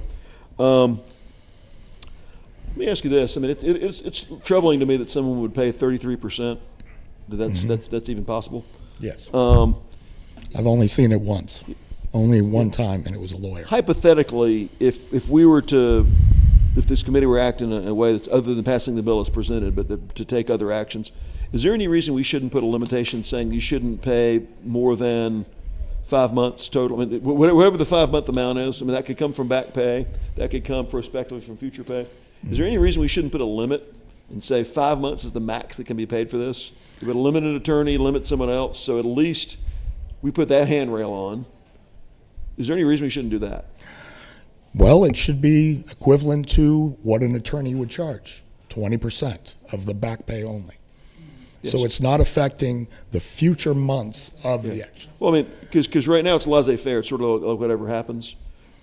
Let me ask you this. I mean, it's troubling to me that someone would pay 33%. That's even possible. Yes. Um, I've only seen it once. Only one time, and it was a lawyer. Hypothetically, if this committee were acting in a way that's other than passing the bill as presented, but to take other actions, is there any reason we shouldn't put a limitation saying you shouldn't pay more than 5 months total? I mean, whatever the 5-month amount is, I mean, that could come from back pay, that could come prospectively from future pay. Is there any reason we shouldn't put a limit and say 5 months is the max that can be paid for this? Give it a limited attorney, limit someone else, so at least we put that handrail on. Is there any reason we shouldn't do that? Well, it should be equivalent to what an attorney would charge, 20% of the back pay only. Yes. So it's not affecting the future months of the action. Well, I mean, because right now it's laissez-faire. It's sort of like whatever happens.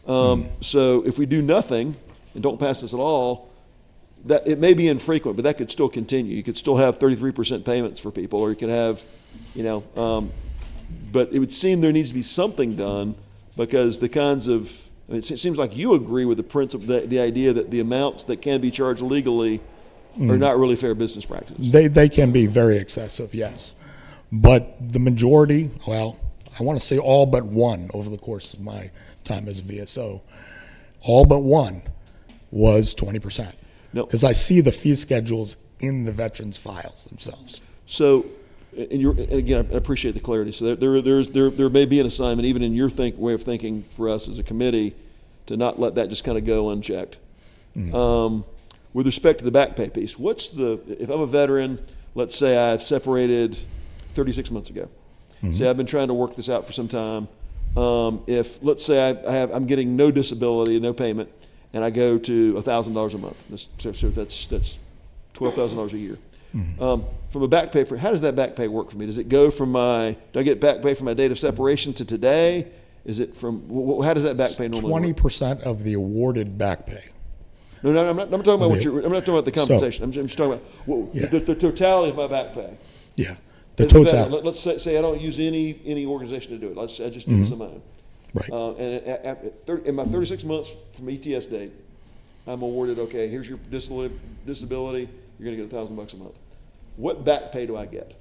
So if we do nothing and don't pass this at all, that it may be infrequent, but that could still continue. You could still have 33% payments for people, or you could have, but it would seem there needs to be something done, because the kinds of, I mean, it seems like you agree with the principle, the idea that the amounts that can be charged legally are not really fair business practices. They can be very excessive, yes. But the majority, well, I want to say all but one over the course of my time as a VSO, all but one was 20%. No. Because I see the fee schedules in the veterans' files themselves. So, and again, I appreciate the clarity. So there may be an assignment, even in your way of thinking for us as a committee, to not let that just kind of go unchecked. With respect to the back pay piece, if I'm a veteran, let's say I've separated 36 months ago. Say I've been trying to work this out for some time. If, let's say I'm getting no disability, no payment, and I go to $1,000 a month, so that's $12,000 a year. From a back pay, how does that back pay work for me? Does it go from do I get back pay from my date of separation to today? Is it how does that back pay normally work? 20% of the awarded back pay. No, I'm not talking about I'm not talking about the compensation. I'm just talking about the totality of my back pay. Yeah, the As a veteran, totality. let's say I don't use any organization to do it. I just do this on my own. Right. And in my 36 months from ETS date, I'm awarded, okay, here's your disability, you're going to get $1,000 a month. What back pay do I get?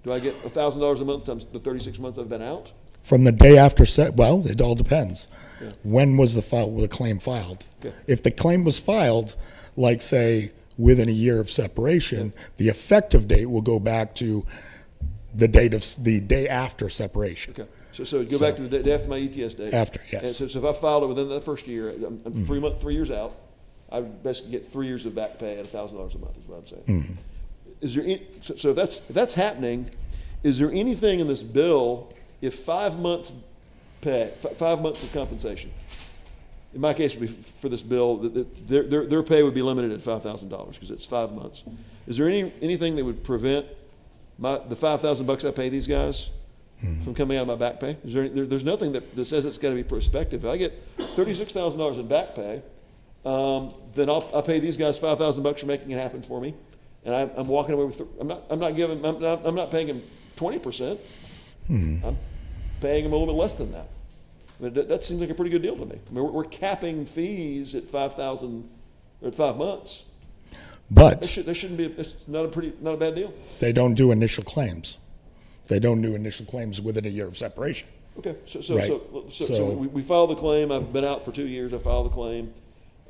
Do I get $1,000 a month times the 36 months I've been out? From the day after well, it all depends. Yeah. When was the claim filed? Okay. If the claim was filed, like say within a year of separation, the effective date will go back to the day after separation. Okay. So go back to the day after my ETS date. After, yes. And so if I filed it within that first year, I'm 3 years out, I would basically get 3 years of back pay at $1,000 a month is what I'm saying. Is there so if that's happening, is there anything in this bill, if 5 months pay, 5 months of compensation, in my case would be for this bill, their pay would be limited at $5,000 because it's 5 months. Is there anything that would prevent the $5,000 I pay these guys from coming out of my back pay? There's nothing that says it's got to be prospective. If I get $36,000 in back pay, then I'll pay these guys $5,000 for making it happen for me, and I'm walking away with. I'm not paying them 20%. I'm paying them a little bit less than that. I mean, that seems like a pretty good deal to me. I mean, we're capping fees at $5,000 at 5 months. But that shouldn't be. It's not a bad deal. they don't do initial claims. They don't do initial claims within a year of separation. Okay, so Right. we file the claim. I've been out for 2 years. I file the claim,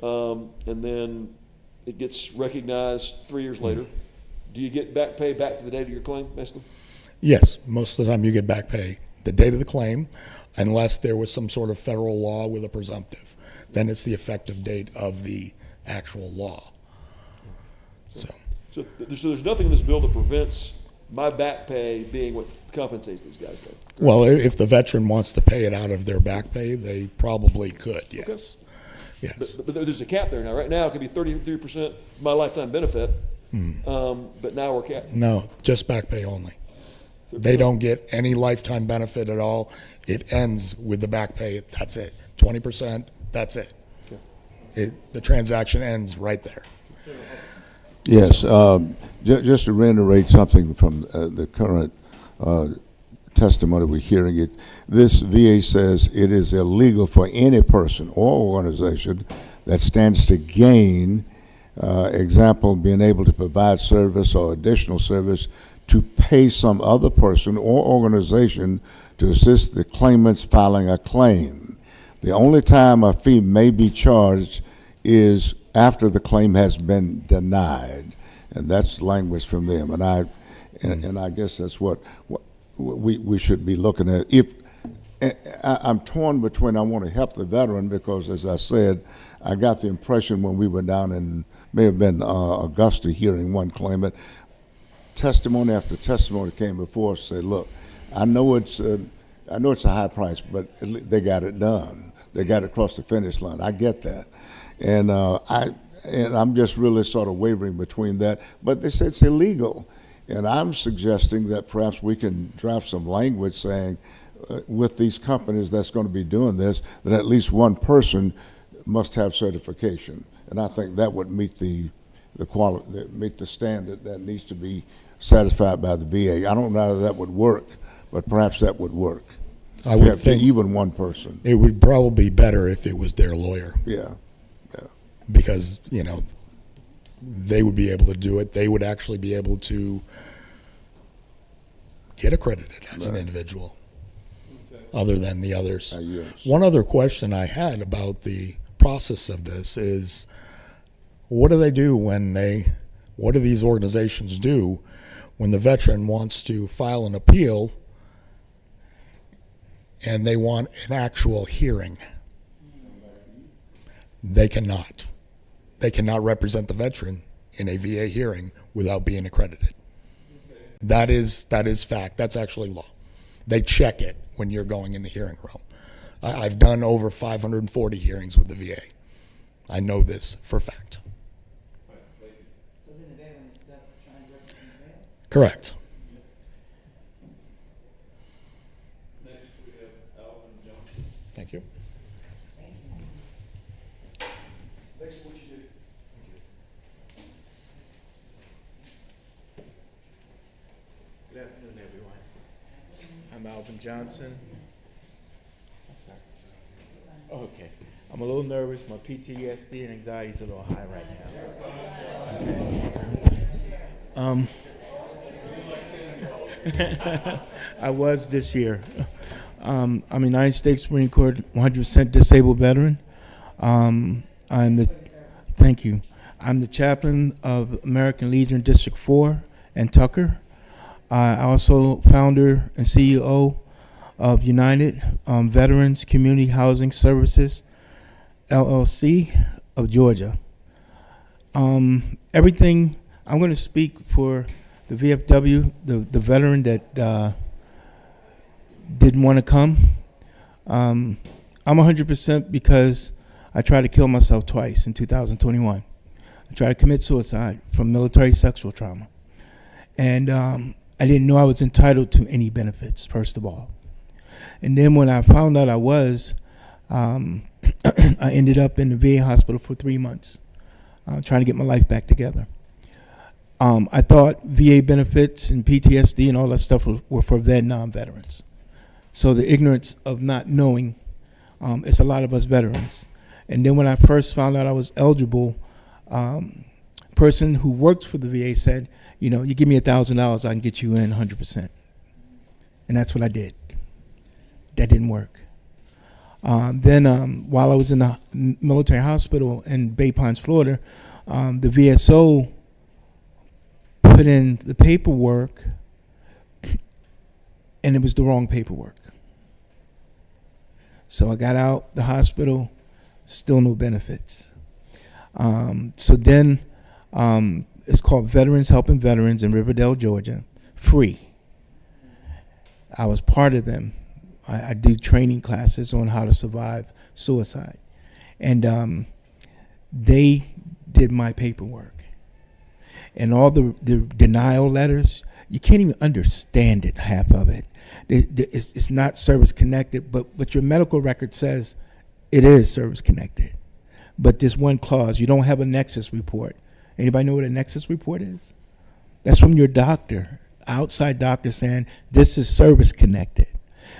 and then it gets recognized 3 years later. Do you get back pay back to the date of your claim, basically? Yes, most of the time you get back pay the date of the claim, unless there was some sort of federal law with a presumptive. Then it's the effective date of the actual law. So there's nothing in this bill that prevents my back pay being what compensates these guys, though. Well, if the veteran wants to pay it out of their back pay, they probably could, yes. Yes. But there's a cap there now. Right now, it could be 33% of my lifetime benefit, but now we're capped. No, just back pay only. They don't get any lifetime benefit at all. It ends with the back pay. That's it. 20%, that's it. Okay. The transaction ends right there. Yes, just to reiterate something from the current testimony we're hearing, this VA says it is illegal for any person or organization that stands to gain, example, being able to provide service or additional service, to pay some other person or organization to assist the claimants filing a claim. The only time a fee may be charged is after the claim has been denied, and that's language from them. And I guess that's what we should be looking at. I'm torn between, I want to help the veteran because, as I said, I got the impression when we were down in, may have been Augusta, hearing one claimant, testimony after testimony came before us, say, look, I know it's a high price, but they got it done. They got it across the finish line. I get that. And I'm just really sort of wavering between that. But they said it's illegal. And I'm suggesting that perhaps we can draft some language saying with these companies that's going to be doing this, that at least one person must have certification. And I think that would meet the quality, meet the standard that needs to be satisfied by the VA. I don't know how that would work, but perhaps that would work. I would think even one person. it would probably be better if it was their lawyer, Yeah. because, they would be able to do it. They would actually be able to get accredited as an individual, other than the others. Yes. One other question I had about the process of this is, what do they do what do these organizations do when the veteran wants to file an appeal and they want an actual hearing? They cannot. They cannot represent the veteran in a VA hearing without being accredited. That is fact. That's actually law. They check it when you're going in the hearing room. I've done over 540 hearings with the VA. I know this for a fact. So then the veteran is stuck trying to represent themselves? Correct. Next, we have Alvin Johnson. Thank you. Good afternoon, everyone. I'm Alvin Johnson. Okay. I'm a little nervous. My PTSD and anxiety is a little high right now. I was this year. I'm a United States Marine Corps 100% disabled veteran. Thank you. I'm the chaplain of American Legion District 4 and Tucker. I also founder and CEO of United Veterans Community Housing Services, LLC of Georgia. Everything, I'm going to speak for the VFW, the veteran that didn't want to come. I'm 100% because I tried to kill myself twice in 2021. I tried to commit suicide from military sexual trauma. And I didn't know I was entitled to any benefits, first of all. And then when I found out I was, I ended up in the VA hospital for 3 months, trying to get my life back together. I thought VA benefits and PTSD and all that stuff were for Vietnam veterans. So the ignorance of not knowing, it's a lot of us veterans. And then when I first found out I was eligible, person who works for the VA said, you give me $1,000, I can get you in 100%. And that's what I did. That didn't work. Then while I was in the military hospital in Bay Pines, Florida, the VSO put in the paperwork, and it was the wrong paperwork. So I got out the hospital, still no benefits. So then it's called Veterans Helping Veterans in Riverdale, Georgia, free. I was part of them. I do training classes on how to survive suicide. And they did my paperwork. And all the denial letters, you can't even understand it, half of it. It's not service connected, but your medical record says it is service connected. But this one clause, you don't have a nexus report. Anybody know what a nexus report is? That's from your doctor, outside doctor saying this is service connected.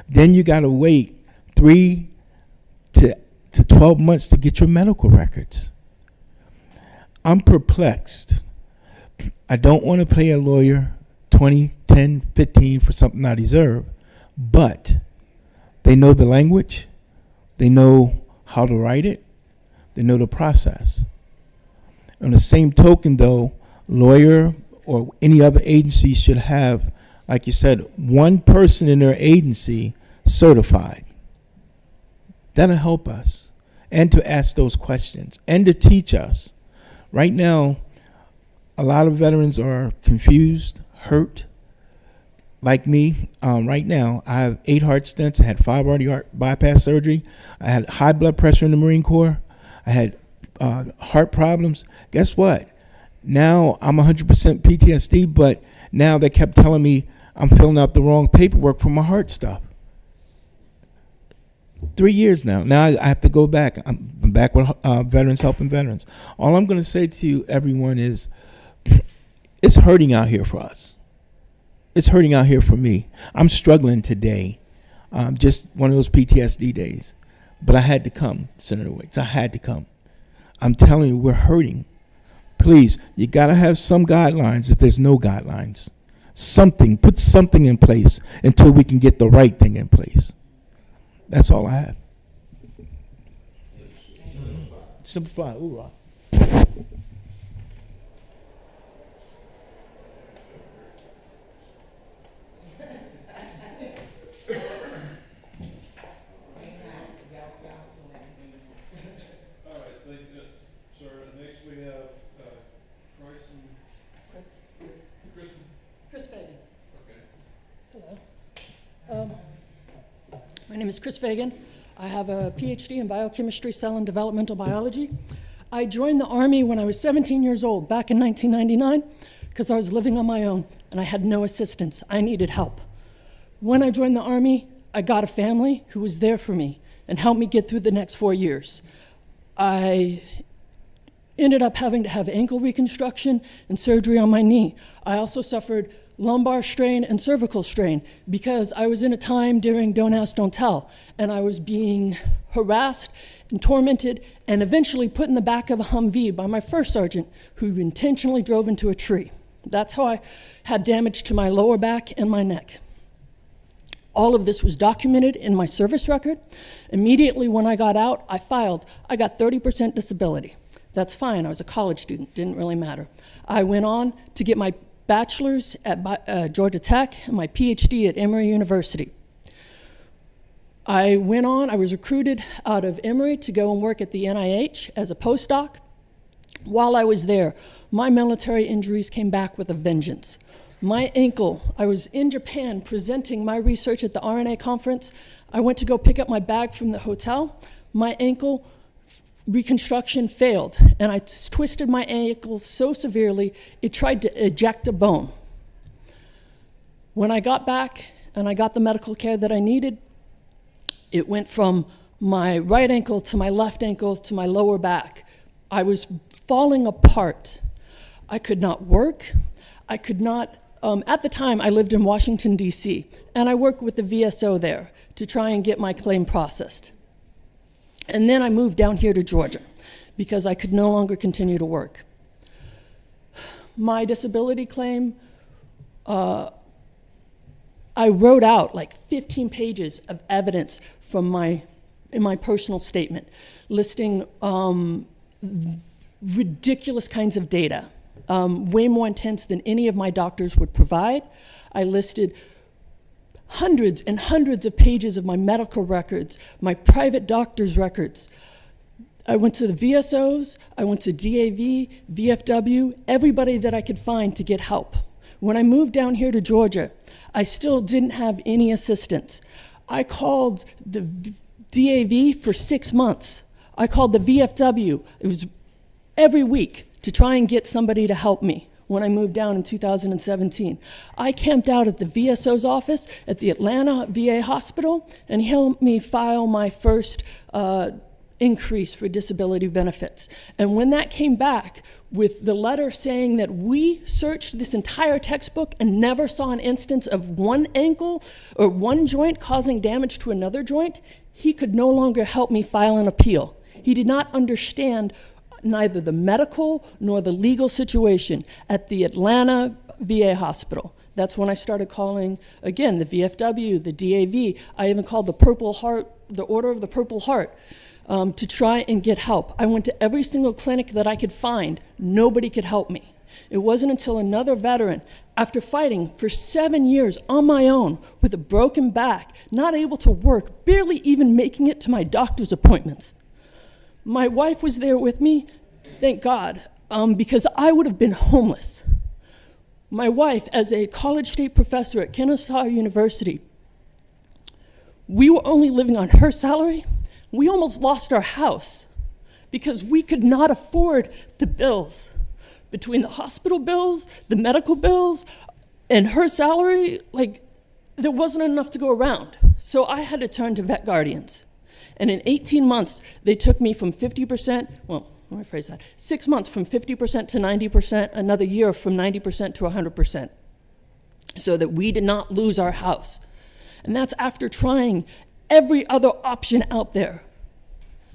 Then you got to wait 3 to 12 months to get your medical records. I'm perplexed. I don't want to pay a lawyer 20, 10, 15 for something I deserve, but they know the language, they know how to write it, they know the process. On the same token, though, lawyer or any other agency should have, like you said, one person in their agency certified. That'll help us, and to ask those questions, and to teach us. Right now, a lot of veterans are confused, hurt. Like me, right now, I have 8 heart stents. I had 5 heart bypass surgery. I had high blood pressure in the Marine Corps. I had heart problems. Guess what? Now I'm 100% PTSD, but now they kept telling me I'm filling out the wrong paperwork for my heart stuff. 3 years now. Now I have to go back. I'm back with Veterans Helping Veterans. All I'm going to say to you, everyone, is it's hurting out here for us. It's hurting out here for me. I'm struggling today. Just one of those PTSD days. But I had to come, Senator Wicks. I had to come. I'm telling you, we're hurting. Please, you got to have some guidelines if there's no guidelines. Something, put something in place until we can get the right thing in place. That's all I have. Simplify. Hoorah. My name is Chris Fagan. I have a PhD in biochemistry, cell and developmental biology. I joined the Army when I was 17 years old, back in 1999, because I was living on my own and I had no assistance. I needed help. When I joined the Army, I got a family who was there for me and helped me get through the next 4 years. I ended up having to have ankle reconstruction and surgery on my knee. I also suffered lumbar strain and cervical strain because I was in a time during Don't Ask, Don't Tell, and I was being harassed and tormented and eventually put in the back of a Humvee by my first sergeant who intentionally drove into a tree. That's how I had damage to my lower back and my neck. All of this was documented in my service record. Immediately when I got out, I filed. I got 30% disability. That's fine, I was a college student, didn't really matter. I went on to get my bachelor's at Georgia Tech and my PhD at Emory University. I was recruited out of Emory to go and work at the NIH as a postdoc. While I was there, my military injuries came back with a vengeance. My ankle, I was in Japan presenting my research at the RNA conference. I went to go pick up my bag from the hotel. My ankle reconstruction failed, and I twisted my ankle so severely it tried to eject a bone. When I got back and I got the medical care that I needed, it went from my right ankle to my left ankle to my lower back. I was falling apart. I could not work. I could not, at the time I lived in Washington, D.C., and I worked with the VSO there to try and get my claim processed. And then I moved down here to Georgia because I could no longer continue to work. My disability claim, I wrote out like 15 pages of evidence in my personal statement, listing ridiculous kinds of data, way more intense than any of my doctors would provide. I listed hundreds and hundreds of pages of my medical records, my private doctor's records. I went to the VSOs, I went to DAV, VFW, everybody that I could find to get help. When I moved down here to Georgia, I still didn't have any assistance. I called the DAV for 6 months. I called the VFW. It was every week to try and get somebody to help me. When I moved down in 2017. I camped out at the VSO's office at the Atlanta VA hospital, and he helped me file my first increase for disability benefits. And when that came back with the letter saying that we searched this entire textbook and never saw an instance of one ankle or one joint causing damage to another joint, he could no longer help me file an appeal. He did not understand neither the medical nor the legal situation at the Atlanta VA hospital. That's when I started calling, again, the VFW, the DAV. I even called the Purple Heart, the Order of the Purple Heart, to try and get help. I went to every single clinic that I could find. Nobody could help me. It wasn't until another veteran, after fighting for 7 years on my own with a broken back, not able to work, barely even making it to my doctor's appointments. My wife was there with me, thank God, because I would have been homeless. My wife, as a College State professor at Kennesaw University, we were only living on her salary. We almost lost our house because we could not afford the bills. Between the hospital bills, the medical bills, and her salary, like, there wasn't enough to go around. So I had to turn to vet guardians. And in 18 months, they took me from 50%, well, let me rephrase that, 6 months from 50% to 90%, another year from 90% to 100%, so that we did not lose our house. And that's after trying every other option out there.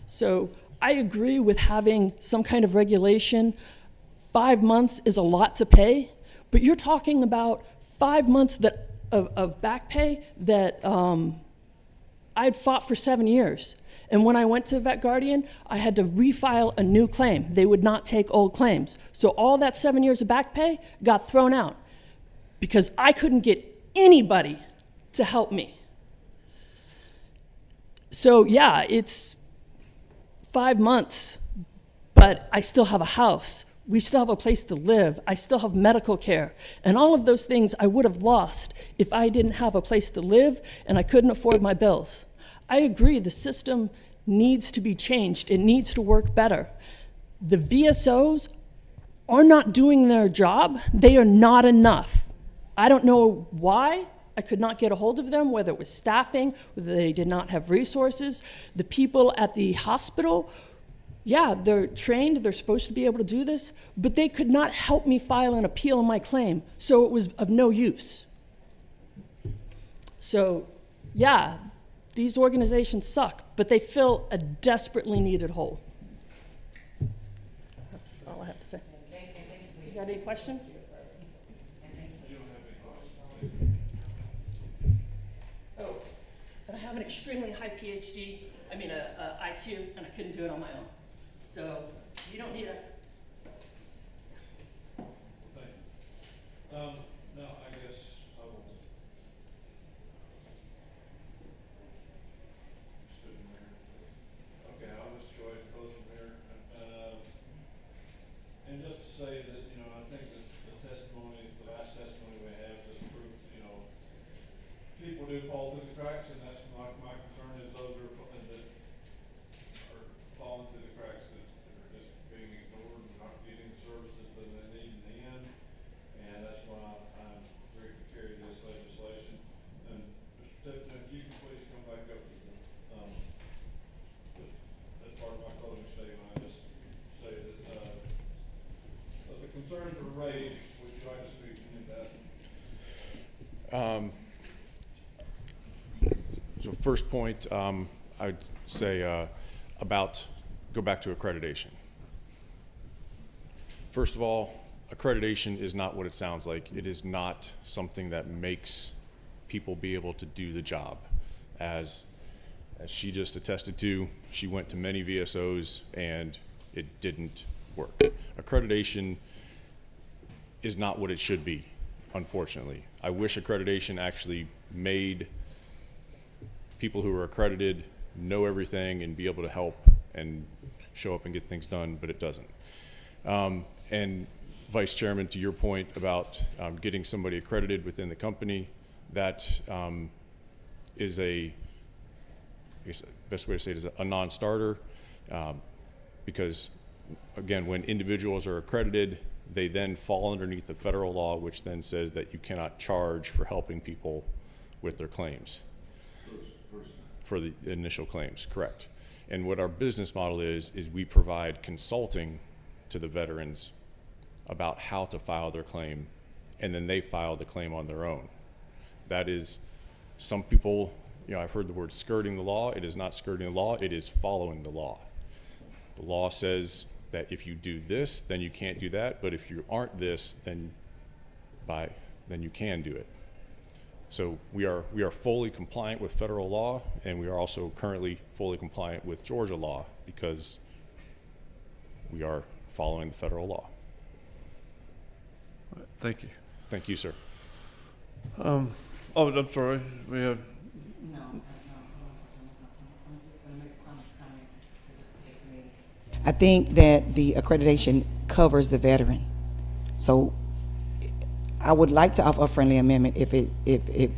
So I agree with having some kind of regulation. 5 months is a lot to pay, but you're talking about 5 months of back pay that I'd fought for 7 years. And when I went to Vet Guardian, I had to refile a new claim. They would not take old claims. So all that 7 years of back pay got thrown out because I couldn't get anybody to help me. So yeah, it's 5 months, but I still have a house. We still have a place to live. I still have medical care. And all of those things I would have lost if I didn't have a place to live and I couldn't afford my bills. I agree, the system needs to be changed. It needs to work better. The VSOs are not doing their job. They are not enough. I don't know why. I could not get a hold of them, whether it was staffing, whether they did not have resources. The people at the hospital, yeah, they're trained, they're supposed to be able to do this, but they could not help me file an appeal on my claim, so it was of no use. So, yeah, these organizations suck, but they fill a desperately needed hole. That's all I have to say. You got any questions? Oh, and I have an extremely high PhD, I mean a IQ, and I couldn't do it on my own. So you don't need a. No, I guess I will. Stood in there. Okay, I'll just go ahead and close from here. And just to say that, you know, I think that the testimony, the last testimony we have, just proof, you know, people do fall through the cracks, and that's my concern is those that are falling through the cracks that are just being ignored and not getting the services that they need in the end. And that's why I'm ready to carry this legislation. And Mr. Tipton, if you can please come back up with the, as part of my closing statement, I just say that, the concerns were raised. Would you like to speak to that? So first point, I would say go back to accreditation. First of all, accreditation is not what it sounds like. It is not something that makes people be able to do the job. As she just attested to, she went to many VSOs and it didn't work. Accreditation is not what it should be, unfortunately. I wish accreditation actually made people who are accredited know everything and be able to help and show up and get things done, but it doesn't. And Vice Chairman, to your point about getting somebody accredited within the company, that is I guess the best way to say it is a non-starter, because again, when individuals are accredited, they then fall underneath the federal law, which then says that you cannot charge for helping people with their claims. For the initial claims, correct. And what our business model is we provide consulting to the veterans about how to file their claim, and then they file the claim on their own. That is, some people, I've heard the word skirting the law. It is not skirting the law, it is following the law. The law says that if you do this, then you can't do that, but if you aren't this, then you can do it. So we are fully compliant with federal law, and we are also currently fully compliant with Georgia law because we are following the federal law. Thank you. Thank you, sir. I'm sorry. We have. No, I'm just going to make a comment to the committee. I think that the accreditation covers the veteran. So I would like to offer a friendly amendment if it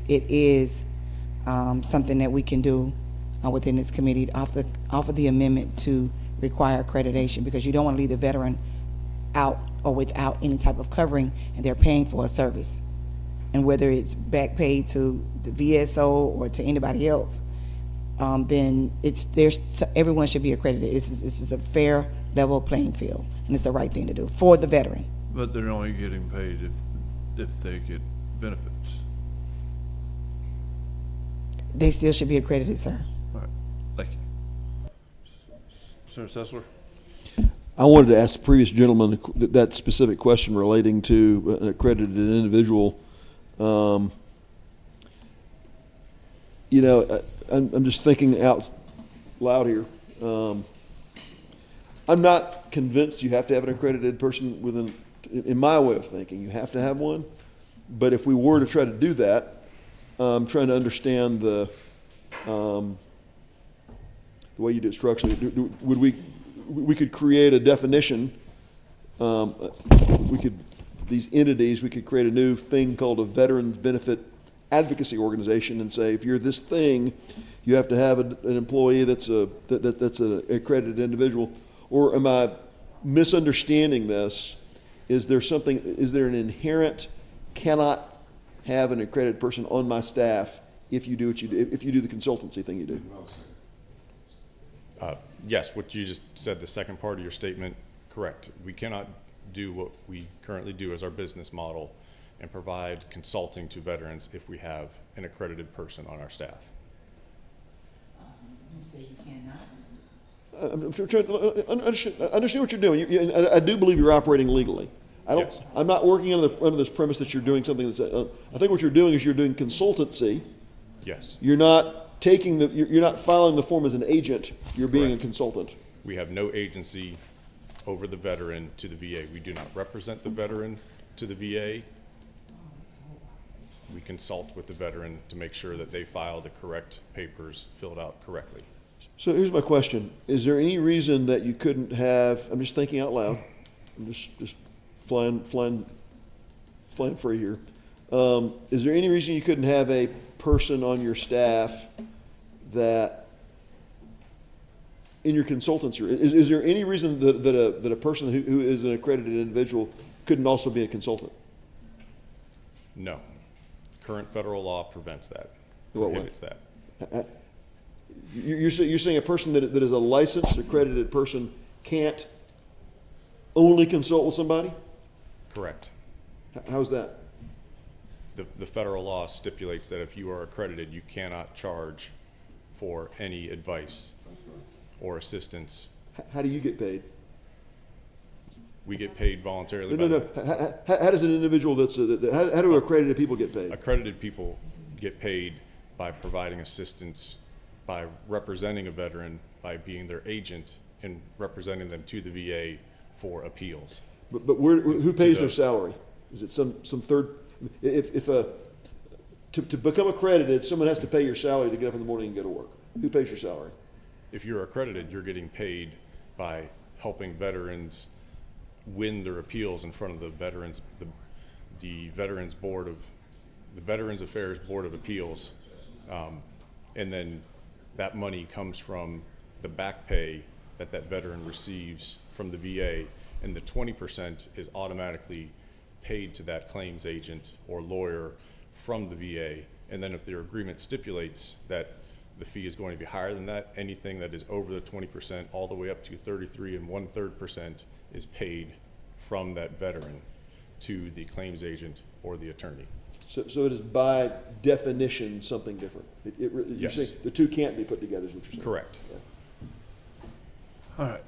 is something that we can do within this committee, offer the amendment to require accreditation, because you don't want to leave the veteran out or without any type of covering, and they're paying for a service. And whether it's back paid to the VSO or to anybody else, then everyone should be accredited. This is a fair, level playing field, and it's the right thing to do for the veteran. But they're only getting paid if they get benefits. They still should be accredited, sir. All right. Thank you. Senator Sessler? I wanted to ask the previous gentleman that specific question relating to an accredited individual. I'm just thinking out loud here. I'm not convinced you have to have an accredited person in my way of thinking, you have to have one. But if we were to try to do that, I'm trying to understand the way you do it structurally. We could create a definition. These entities, we could create a new thing called a Veterans Benefit Advocacy Organization and say, if you're this thing, you have to have an employee that's an accredited individual. Or am I misunderstanding this? Is there an inherent cannot have an accredited person on my staff if you do what you do, if you do the consultancy thing you do? Yes, what you just said, the second part of your statement, correct. We cannot do what we currently do as our business model and provide consulting to veterans if we have an accredited person on our staff. You say you cannot? I'm trying to understand what you're doing. I do believe you're operating legally. Yes. I'm not working under this premise that you're doing something that's. I think what you're doing is you're doing consultancy. Yes. You're not you're not filing the form as an agent. You're being a Correct. consultant. We have no agency over the veteran to the VA. We do not represent the veteran to the VA. We consult with the veteran to make sure that they file the correct papers filled out correctly. So here's my question: is there any reason that you couldn't have? I'm just thinking out loud. I'm just flying free here. Is there any reason you couldn't have a person on your staff that in your consultancy? Is there any reason that a person who is an accredited individual couldn't also be a consultant? No. Current federal law prevents that, What way? prohibits that. You're saying a person that is a licensed accredited person can't only consult with somebody? Correct. How's that? The federal law stipulates that if you are accredited, you cannot charge for any advice or assistance. How do you get paid? We get paid voluntarily. No. How does an individual how do accredited people get paid? Accredited people get paid by providing assistance, by representing a veteran, by being their agent and representing them to the VA for appeals. But who pays their salary? Is it some third? To become accredited, someone has to pay your salary to get up in the morning and go to work. Who pays your salary? If you're accredited, you're getting paid by helping veterans win their appeals in front of the Veterans Affairs Board of Appeals, and then that money comes from the back pay that veteran receives from the VA, and the 20% is automatically paid to that claims agent or lawyer from the VA. And then if their agreement stipulates that the fee is going to be higher than that. Anything that is over the 20%, all the way up to 33 1/3% is paid from that veteran to the claims agent or the attorney. So it is by definition something different. You're Yes. saying the two can't be put together, is what you're saying? Correct. All right.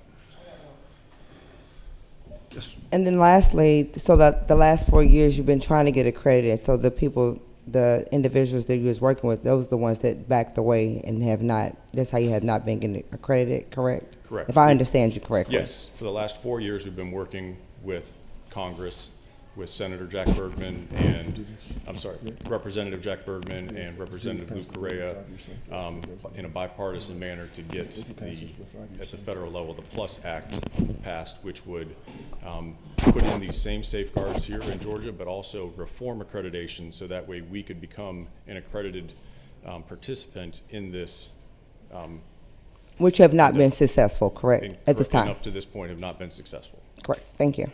Yes. And then lastly, so that the last 4 years you've been trying to get accredited, so the people, the individuals that you was working with, those are the ones that backed away and have not, that's how you have not been getting accredited, correct? Correct. If I understand you correctly. Yes, for the last 4 years, we've been working with Congress, with Senator Jack Bergman and, Representative Jack Bergman and Representative Lou Correa, in a bipartisan manner to get at the federal level, the PLUS Act passed, which would put in these same safeguards here in Georgia, but also reform accreditation so that way we could become an accredited participant in this. Which have not been successful, correct, at this time? Up to this point have not been successful. Correct, thank you.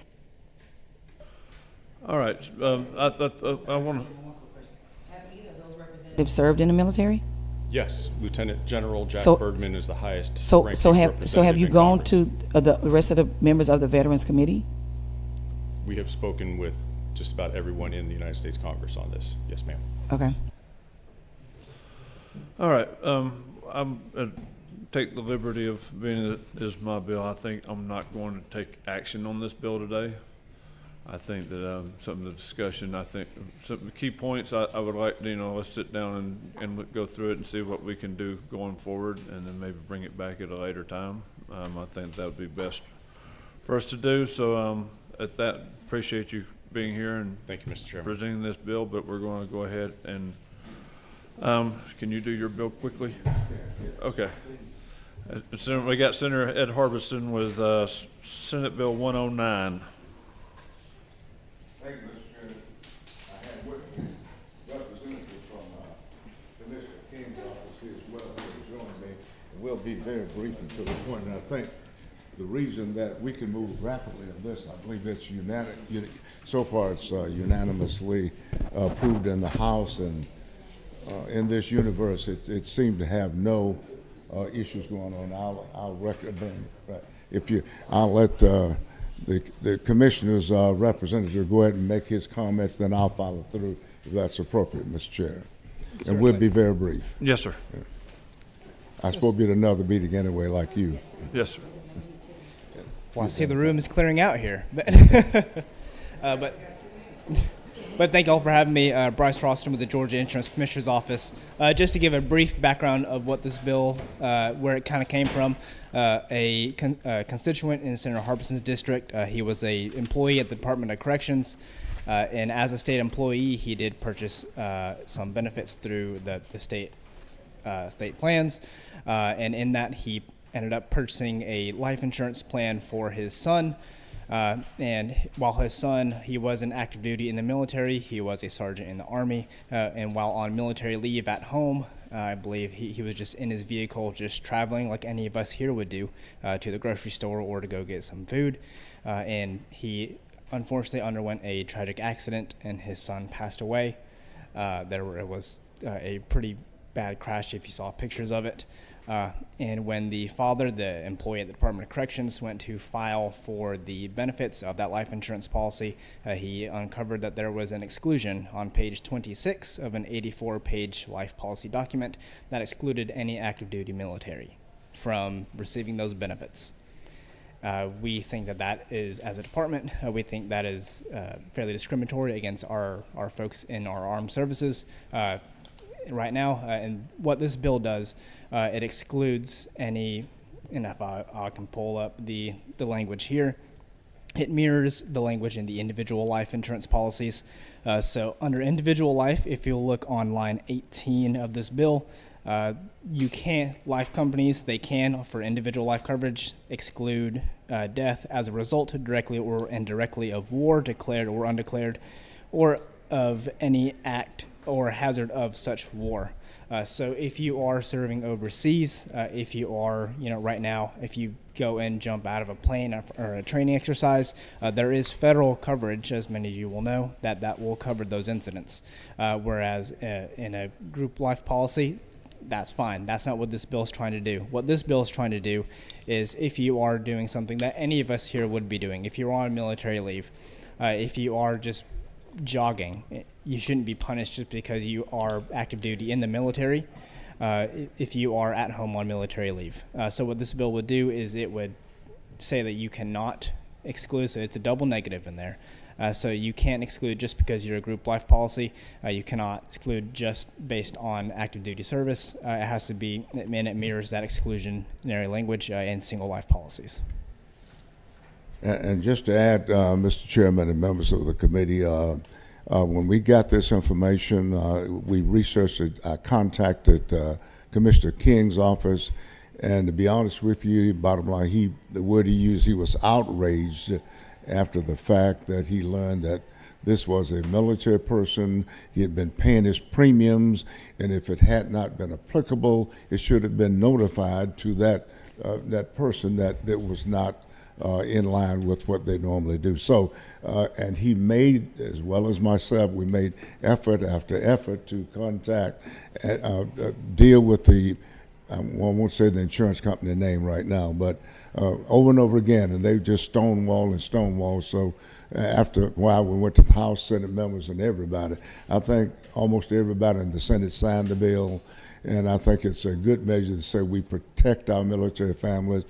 All right. I want to. They've served in the military? Yes, Lieutenant General Jack So- Bergman is the highest So ranking have representative you in gone Congress. to the rest of the members of the Veterans Committee? We have spoken with just about everyone in the United States Congress on this. Yes, ma'am. Okay. All right. I'm take the liberty of being that this is my bill. I think I'm not going to take action on this bill today. I think that some of the discussion, I think some of the key points I would like, let's sit down and go through it and see what we can do going forward, and then maybe bring it back at a later time. I think that would be best for us to do. So at that, appreciate you being here and Thank you, Mr. Chairman. presenting this bill, but we're going to go ahead and, can you do your bill quickly? Okay. We got Senator Ed Harbison with Senate Bill 109. Thank you, Mr. Chairman. I have with me representative from Commissioner King's office here as well, who will join me. And we'll be very brief and to the point. And I think the reason that we can move rapidly on this, I believe it's so far it's unanimously approved in the House, and in this universe, it seemed to have no issues going on. I'll recommend, right, I'll let the commissioner's representative go ahead and make his comments, then I'll follow through if that's appropriate, Mr. Chair. And we'll be very brief. Yes, sir. I'm supposed to be at another meeting anyway, like you. Yes, sir. Well, I see the room is clearing out here. But thank you all for having me. Bryce Roston with the Georgia Insurance Commissioner's Office. Just to give a brief background of what this bill, where it kind of came from, a constituent in Senator Harbison's district. He was a employee at the Department of Corrections, and as a state employee, he did purchase some benefits through the state plans, and in that he ended up purchasing a life insurance plan for his son. And while his son, he was in active duty in the military, he was a sergeant in the Army, and while on military leave at home, I believe he was just in his vehicle, just traveling like any of us here would do, to the grocery store or to go get some food, and he unfortunately underwent a tragic accident, and his son passed away. There was a pretty bad crash if you saw pictures of it. And when the father, the employee at the Department of Corrections, went to file for the benefits of that life insurance policy, he uncovered that there was an exclusion on page 26 of an 84-page life policy document that excluded any active duty military from receiving those benefits. We think that is, as a department, we think that is fairly discriminatory against our folks in our armed services right now. And what this bill does, it excludes any, and if I can pull up the language here, it mirrors the language in the individual life insurance policies. So under individual life, if you look on line 18 of this bill, life companies, they can, for individual life coverage, exclude death as a result, directly or indirectly, of war, declared or undeclared, or of any act or hazard of such war. So if you are serving overseas, if you are, right now, if you go and jump out of a plane or a training exercise, there is federal coverage, as many of you will know, that will cover those incidents. Whereas in a group life policy, that's fine. That's not what this bill is trying to do. What this bill is trying to do is, if you are doing something that any of us here would be doing, if you're on military leave, if you are just jogging, you shouldn't be punished just because you are active duty in the military, if you are at home on military leave. So what this bill would do is it would say that you cannot exclude, so it's a double negative in there. So you can't exclude just because you're a group life policy. You cannot exclude just based on active duty service. It has to be, and it mirrors that exclusionary language in single life policies. And just to add, Mr. Chairman and members of the committee, when we got this information, we researched it. I contacted Commissioner King's office, and to be honest with you, bottom line, the word he used, he was outraged after the fact that he learned that this was a military person. He had been paying his premiums, and if it had not been applicable, it should have been notified to that person that was not in line with what they normally do. So, and he made, as well as myself, we made effort after effort to contact, deal with I won't say the insurance company name right now, but over and over again, and they just stonewall. So after a while, we went to the House, Senate members, and everybody. I think almost everybody in the Senate signed the bill, and I think it's a good measure to say we protect our military families.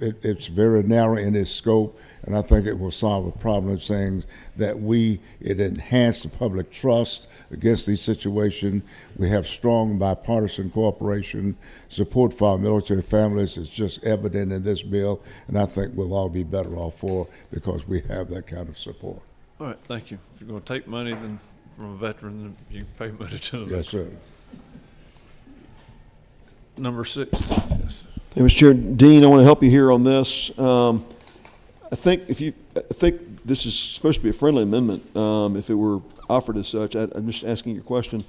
It's very narrow in its scope, and I think it will solve a problem of saying that it enhanced the public trust against these situations. We have strong bipartisan cooperation. Support for our military families is just evident in this bill, and I think we'll all be better off for it because we have that kind of support. All right, thank you. If you're going to take money from a veteran, then you can pay money to them. Yes, sir. Number 6. Yes. Hey, Mr. Chair, Dean, I want to help you here on this. I think this is supposed to be a friendly amendment. If it were offered as such, I'm just asking your question.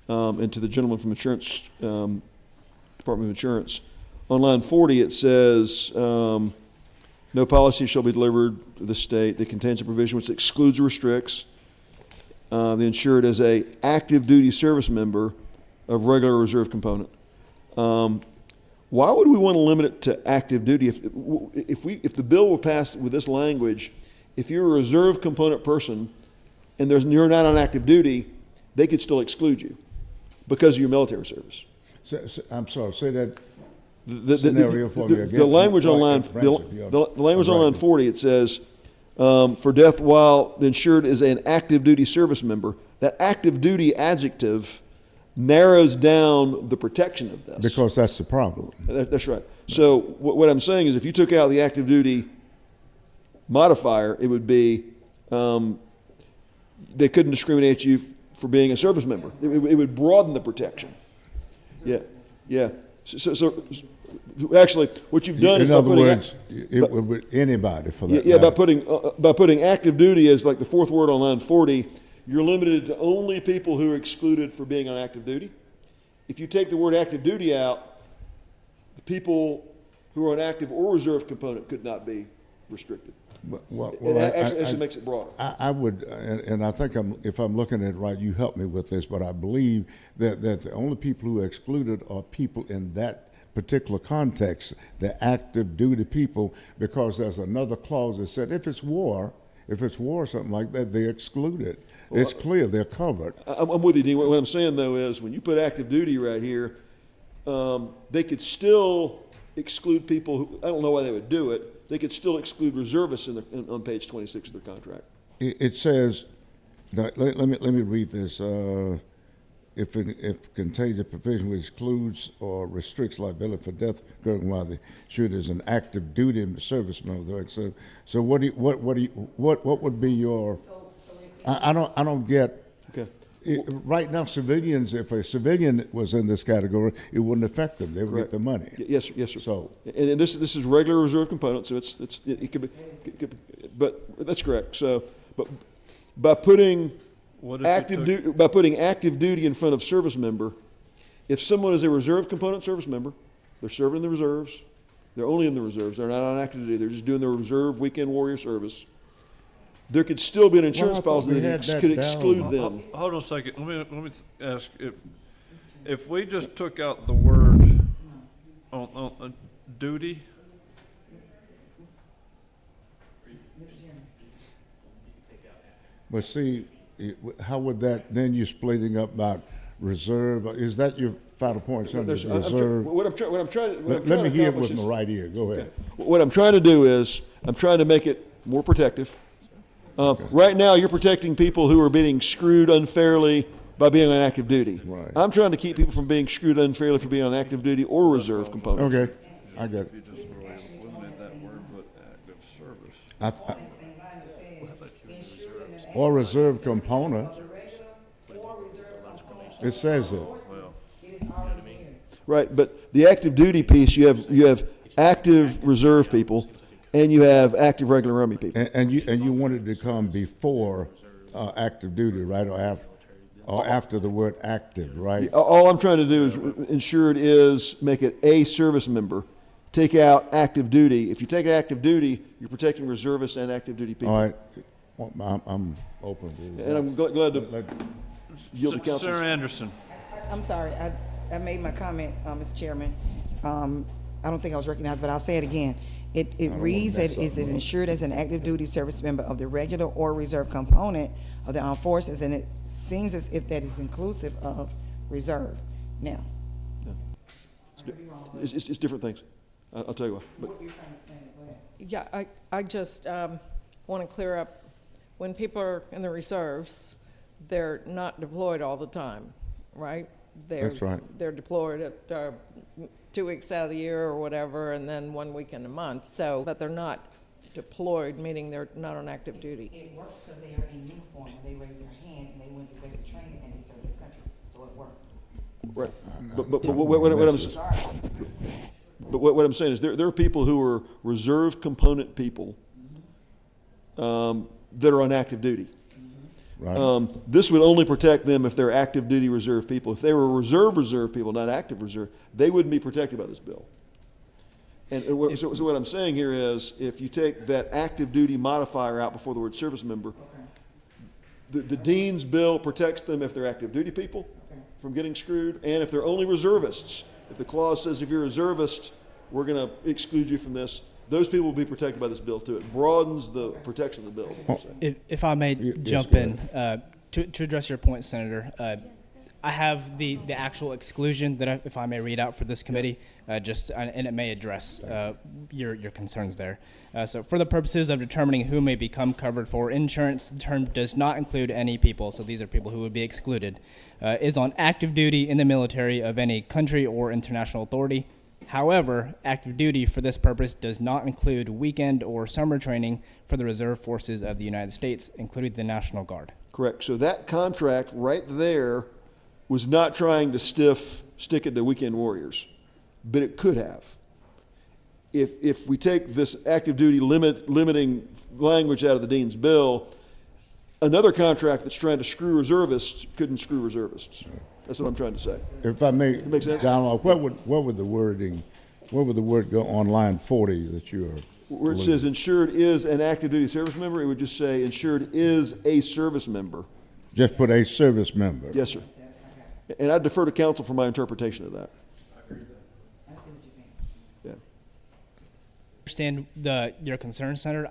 And to the gentleman from Insurance, Department of Insurance, on line 40 it says, "No policy shall be delivered to the state that contains a provision which excludes or restricts the insured as a active duty service member of regular reserve component." Why would we want to limit it to active duty? If the bill were passed with this language, if you're a reserve component person and you're not on active duty, they could still exclude you because of your military service. I'm sorry, say that scenario for me again. The language on line 40, it says, for death while the insured is an active duty service member. That active duty adjective narrows down the protection of this. Because that's the problem. That's right. So what I'm saying is if you took out the active duty modifier, it would be they couldn't discriminate you for being a service member. It would broaden the protection. Yeah. So actually, what you've done is in other words, it would be anybody for that. Yeah, by putting active duty as like the fourth word on line 40, you're limited to only people who are excluded for being on active duty. If you take the word active duty out, the people who are on active or reserve component could not be restricted. It actually makes it broader. I would, and I think if I'm looking at it right, you help me with this, but I believe that the only people who are excluded are people in that particular context, the active duty people, because there's another clause that said if it's war or something like that, they're excluded. Well, it's clear they're covered. I'm with you, Dean. What I'm saying, though, is when you put active duty right here, they could still exclude people who, I don't know why they would do it, they could still exclude reservists on page 26 of their contract. It says, let me read this. If it contains a provision which excludes or restricts liability for death occurring while the insured is an active duty service member. So what would be your? I don't get. Okay. Right now, civilians. If a civilian was in this category, it wouldn't affect them. They would get the money. Yes, sir. So, and this is regular reserve component. So it could be, but that's correct. So, but by putting active duty in front of service member, if someone is a reserve component service member, they're serving in the reserves, they're only in the reserves, they're not on active duty, they're just doing their reserve weekend warrior service, there could still be an insurance policy that could exclude them. Hold on a second. Let me ask if we just took out the word on duty, But see, how would that, then you're splitting up about reserve, is that your final point, son, is reserve? What I'm trying to Let me hear it accomplish with my is- right ear, go ahead. What I'm trying to do is, I'm trying to make it more protective. Right now, you're protecting people who are being screwed unfairly by being on active duty. Right. I'm trying to keep people from being screwed unfairly for being on active duty or reserve component. Okay, I got it. if you just eliminate that word, put active service. Or reserve component. It says it. Right, but the active duty piece, you have active reserve people, and you have active regular Army people. And you wanted to come before active duty, right, or after the word active, right? All I'm trying to do is insured is make it a service member. Take out active duty. If you take active duty, you're protecting reservists and active duty people. All right, well, I'm open to And I'm glad to yield to counsel. Senator Anderson. I'm sorry, I made my comment, Mr. Chairman. I don't think I was recognized, but I'll say it again. It reads that it is insured as an active duty service member of the regular or reserve component of the armed forces, and it seems as if that is inclusive of reserve. Now, It's different things. I'll tell you what. But Yeah, I just want to clear up, when people are in the reserves, they're not deployed all the time, right? That's right. They're deployed at 2 weeks out of the year or whatever, and then 1 week in a month. So, but they're not deployed, meaning they're not on active duty. it works because they are in uniform, and they raise their hand, and they went to basic training, and they serve their country, so it works. Right. But what I'm saying is there are people who are reserve component people that are on active duty. Right. This would only protect them if they're active duty reserve people. If they were reserve people, not active reserve, they wouldn't be protected by this bill. And so what I'm saying here is, if you take that active duty modifier out before the word service member, the Dean's bill protects them if they're active duty people from getting screwed, and if they're only reservists. If the clause says if you're a reservist, we're going to exclude you from this, those people will be protected by this bill too. It broadens the protection of the bill. If I may jump in, to address your point, Senator, I have the actual exclusion that, if I may read out for this committee, and it may address your concerns there. So for the purposes of determining who may become covered for insurance, the term does not include any people, so these are people who would be excluded, is on active duty in the military of any country or international authority. However, active duty for this purpose does not include weekend or summer training for the reserve forces of the United States, including the National Guard. Correct. So that contract right there was not trying to stick it to weekend warriors, but it could have. If we take this active duty limiting language out of the Dean's bill, another contract that's trying to screw reservists couldn't screw reservists. That's what I'm trying to say. If I may, Make sense? Donald, what would the wording, where would the word go on line 40 that you are? Where it says insured is an active duty service member, it would just say insured is a service member. Just put a service member. Yes, sir. And I defer to counsel for my interpretation of that. Yeah. Understand your concern, Senator.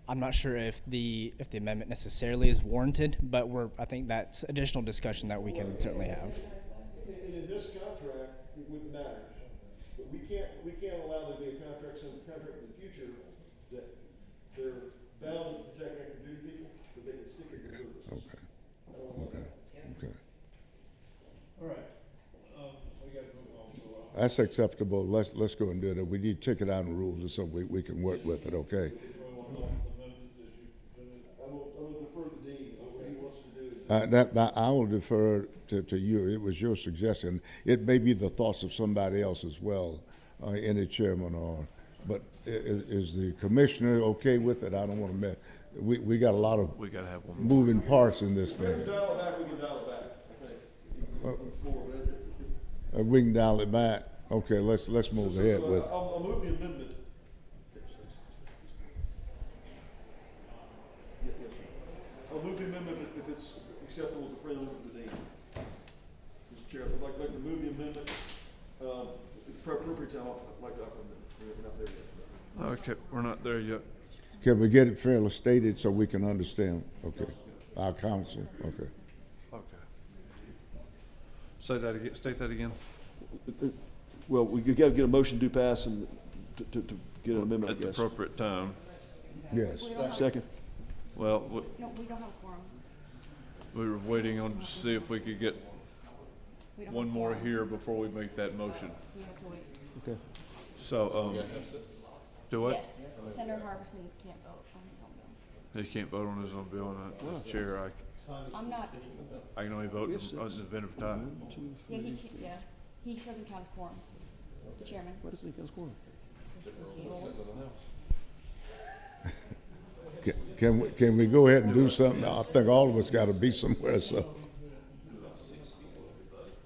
I'm not sure if the amendment necessarily is warranted, but I think that's additional discussion that we can certainly have. And in this contract, it wouldn't matter. But we can't allow there to be a contract in the future that they're bound to protect active duty people, but they can stick it to reservists. Okay. I don't want that. Okay. All right. We got to move on. So, That's acceptable. Let's go and do it. We need to take it out in rules so we can work with it, okay? I will defer to Dean on what he wants to do. That I will defer to you. It was your suggestion. It may be the thoughts of somebody else as well, any chairman but is the commissioner okay with it? I don't want to mess. We got a lot of we got to have one. moving parts in this thing. We can dial it back, I think. We can dial it back. Okay, let's move ahead with it. I'll move the amendment. I'll move the amendment if it's acceptable as a friendly amendment to the Dean. Mr. Chair, I'd like to remove the amendment, appropriate time, I'd like to offer an amendment. We're not there yet. Okay, we're not there yet. Can we get it fairly stated so we can understand? Okay. Our counsel, okay. Okay. Say that again, state that again. Well, we gotta get a motion to pass and to get an amendment, At I the guess. appropriate time. Yes. Second. Well, No, we don't have a quorum. we were waiting on to see if we could get We don't one have a more quorum. here before we make that motion. We have to wait. Okay. So, do what? Yes, Senator Harbison can't vote on his own bill. He can't vote on his own bill, and as chair, I'm not, I can only vote on the event of time. yeah, he can't, yeah, he doesn't count as quorum, the chairman. Why doesn't he count as quorum? Can we go ahead and do something? I think all of us got to be somewhere, so.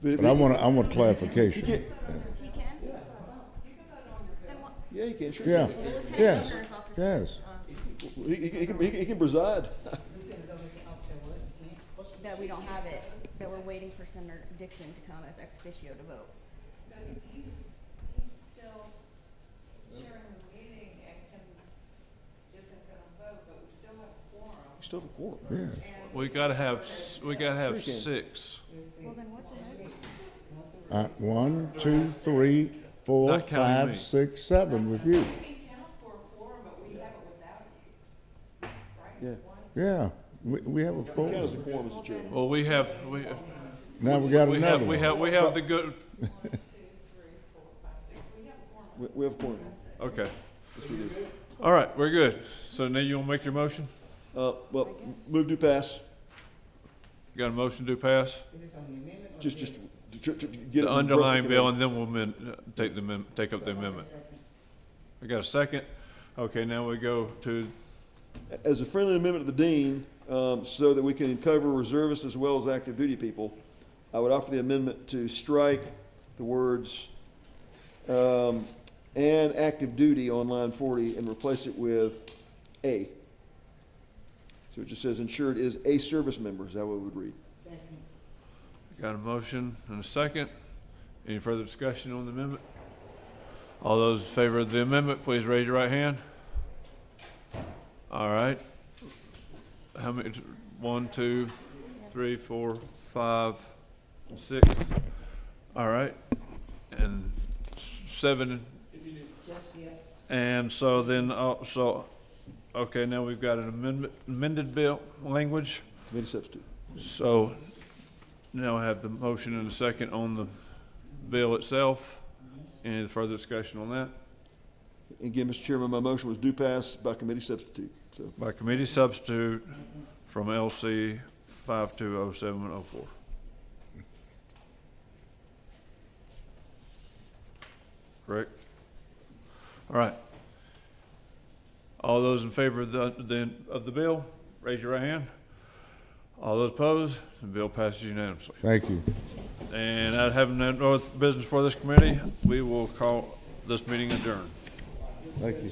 But I want clarification. He can? Then what? Yeah, he can, sure. Yeah, Lieutenant yes, Governor's office, yes. He can preside. that we don't have it, that we're waiting for Senator Dixon to come as ex officio to vote. He's still chairing the meeting and isn't gonna vote, but we still have a quorum. You still have a quorum. Yeah. We gotta have Sure you can. 6. Well, then what's the heck? 1, 2, 3, 4, Not counting 5, me. 6, 7 with you. We can count for a quorum, but we have it without you, right? Yeah. Yeah, we have a Count as a quorum. quorum, Mr. Chairman. Well, we have Now we got another we one. have the good. 1, 2, 3, 4, 5, 6, we have a quorum. We have a quorum. Okay. Yes, we do. All right, we're good. So now you want to make your motion? Well, move to pass. Got a motion to pass? Just get it. The underlying bill, and and then we'll take up the amendment. I got a second? Okay, now we go to, as a friendly amendment to the dean, so that we can cover reservists as well as active duty people, I would offer the amendment to strike the words, and active duty on line 40 and replace it with A. So it just says insured is a service member, is that what it would read? got a motion and a second. Any further discussion on the amendment? All those in favor of the amendment, please raise your right hand. All right. How many? 1, 2, 3, 4, 5, 6. All right. And 7. And so then, okay, now we've got an amended bill language. Committee substitute. So now I have the motion and a second on the bill itself. Any further discussion on that? Again, Mr. Chairman, my motion was do pass by committee substitute, so. By committee substitute from LC 520704. Correct? All right. All those in favor of the bill, raise your right hand. All those opposed, the bill passes unanimously. Thank you. And out having no other business for this committee, we will call this meeting adjourned. Thank you.